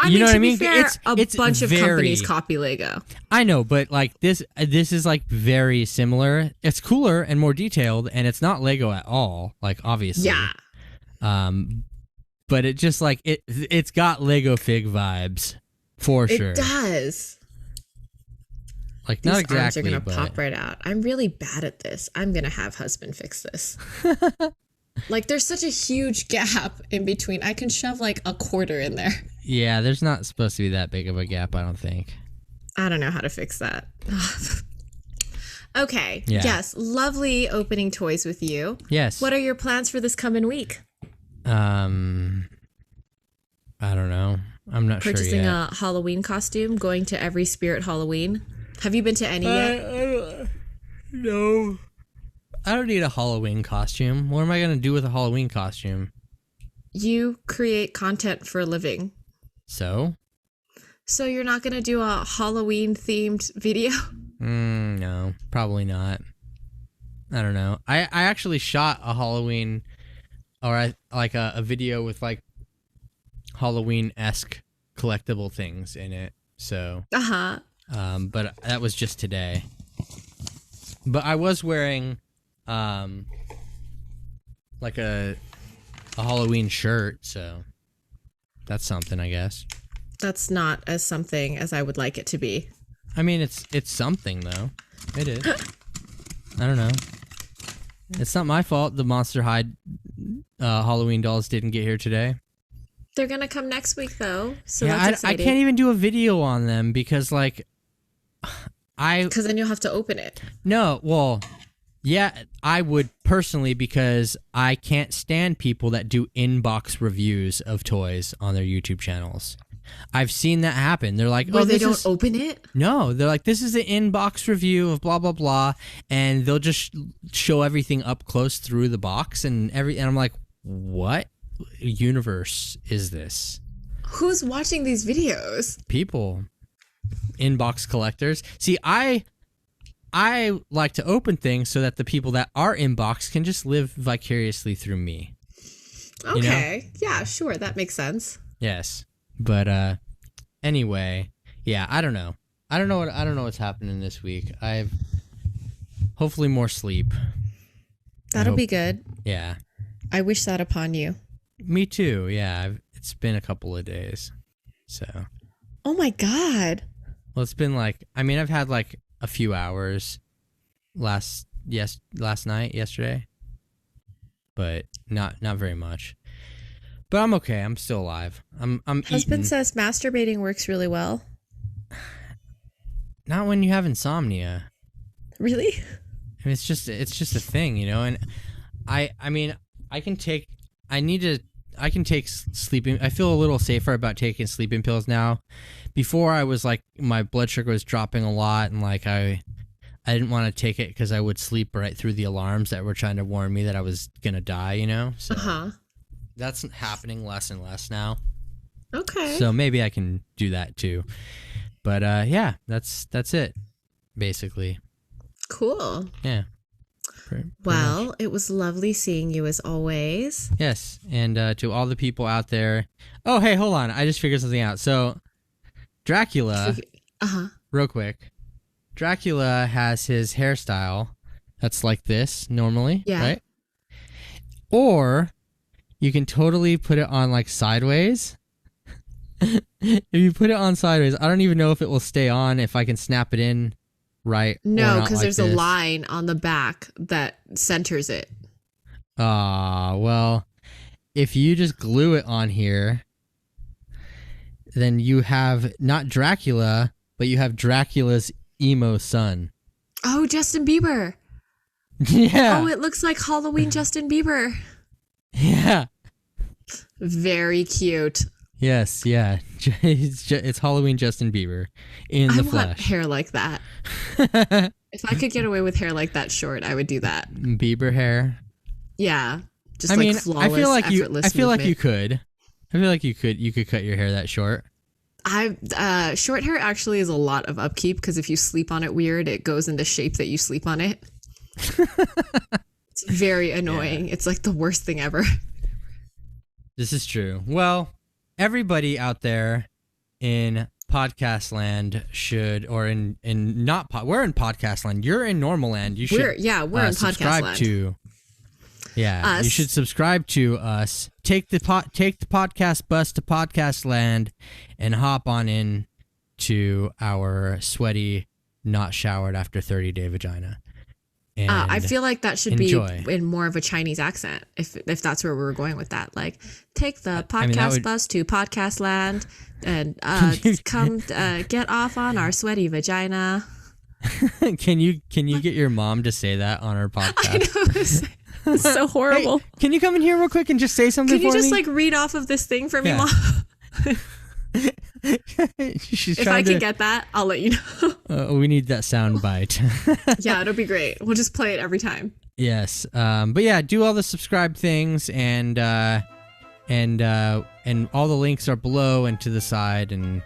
You know what I mean? Fair, it's a bunch of companies copy Lego. I know, but like this is like very similar. It's cooler and more detailed, and it's not Lego at all. Like obviously, yeah. But it just like it's got Lego fig vibes for sure. It does. Like these not exactly. Arms are gonna pop right out. I'm really bad at this. I'm gonna have husband fix this. Like there's such a huge gap in between. I can shove like a quarter in there. Yeah, there's not supposed to be that big of a gap, I don't think. I don't know how to fix that. Okay. Yeah. Yes. Lovely opening toys with you. Yes. What are your plans for this coming week? I don't know. I'm not sure yet. Purchasing a Halloween costume, going to every Spirit Halloween. Have you been to any yet? No. I don't need a Halloween costume. What am I going to do with a Halloween costume? You create content for a living. So? So you're not going to do a Halloween themed video? No, probably not. I don't know. I actually shot a Halloween, or like a video with like Halloween-esque collectible things in it. So, but that was just today. But I was wearing, like a Halloween shirt, so that's something, I guess. That's not as something as I would like it to be. I mean, it's something though. It is. I don't know. It's not my fault the Monster High Halloween dolls didn't get here today. They're gonna come next week though, so yeah, that's exciting. I can't even do a video on them because like because then you'll have to open it. No, well, yeah, I would personally because I can't stand people that do inbox reviews of toys on their YouTube channels. I've seen that happen. They're like, where they don't open it? No, they're like, this is an inbox review of blah, blah, blah. And they'll just show everything up close through the box and I'm like, what universe is this? Who's watching these videos? People. Inbox collectors. See, I like to open things so that the people that are inbox can just live vicariously through me. Okay. You know? Yeah, sure. That makes sense. Yes. But anyway, yeah, I don't know. I don't know what's happening this week. I've hopefully more sleep. That'll be good. Yeah. I wish that upon you. Me too. Yeah, it's been a couple of days. So. Oh my God. Well, it's been like, I mean, I've had like a few hours last night, yesterday. But not very much. But I'm okay. I'm still alive. I'm Husband eating. says masturbating works really well. Not when you have insomnia. Really? I mean, it's just a thing, you know. And I mean, I can take sleeping. I feel a little safer about taking sleeping pills now. Before I was like, my blood sugar was dropping a lot, and like I didn't want to take it because I would sleep right through the alarms that were trying to warn me that I was gonna die, you know. So that's happening less and less now. Okay. So maybe I can do that too. But yeah, that's it, basically. Cool. Yeah. Well, much. it was lovely seeing you as always. Yes, and to all the people out there. Oh, hey, hold on. I just figured something out. So, Dracula, real quick. Dracula has his hairstyle that's like this normally, right? Or you can totally put it on like sideways. If you put it on sideways, I don't even know if it will stay on if I can snap it in right. No, because there's a line on the back that centers it. Well, if you just glue it on here, then you have not Dracula, but you have Dracula's emo son. Oh, Justin Bieber. Yeah. Oh, it looks like Halloween Justin Bieber. Yeah. Very cute. Yes, yeah. It's Halloween Justin Bieber in the flesh. I want hair like that. If I could get away with hair like that short, I would do that. Bieber hair? Yeah. Just flawless, I feel like effortless I feel movement. like you could. I feel like you could cut your hair that short. Short hair actually is a lot of upkeep because if you sleep on it weird, it goes in the shape that you sleep on it. It's very annoying. Yeah. It's like the worst thing ever. This is true. Well, everybody out there in podcast land should, or in not we're in podcast land. You're in normal land. You should we're in podcast land. You should subscribe to us. Take the podcast bus to podcast land and hop on in to our sweaty, not showered after 30-day vagina. And I feel like that should be in more of a Chinese accent, if that's where we were going with that. Like, take the podcast bus to podcast land and come get off on our sweaty vagina. Can you get your mom to say that on our podcast? I know, it's so horrible. Hey, can you come in here real quick and just say something for me? Can you just like read off of this thing for me, Mom? If I can get that, I'll let you know. We need that sound bite. Yeah, it'll be great. We'll just play it every time. Yes. But yeah, do all the subscribe things and all the links are below and to the side and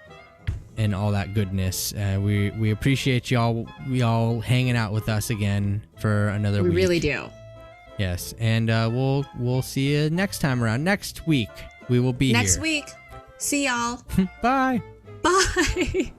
and all that goodness. We appreciate y'all hanging out with us again for another week. We really do. Yes, and we'll see you next time around. Next week we will be next here. week. See y'all. Bye. Bye.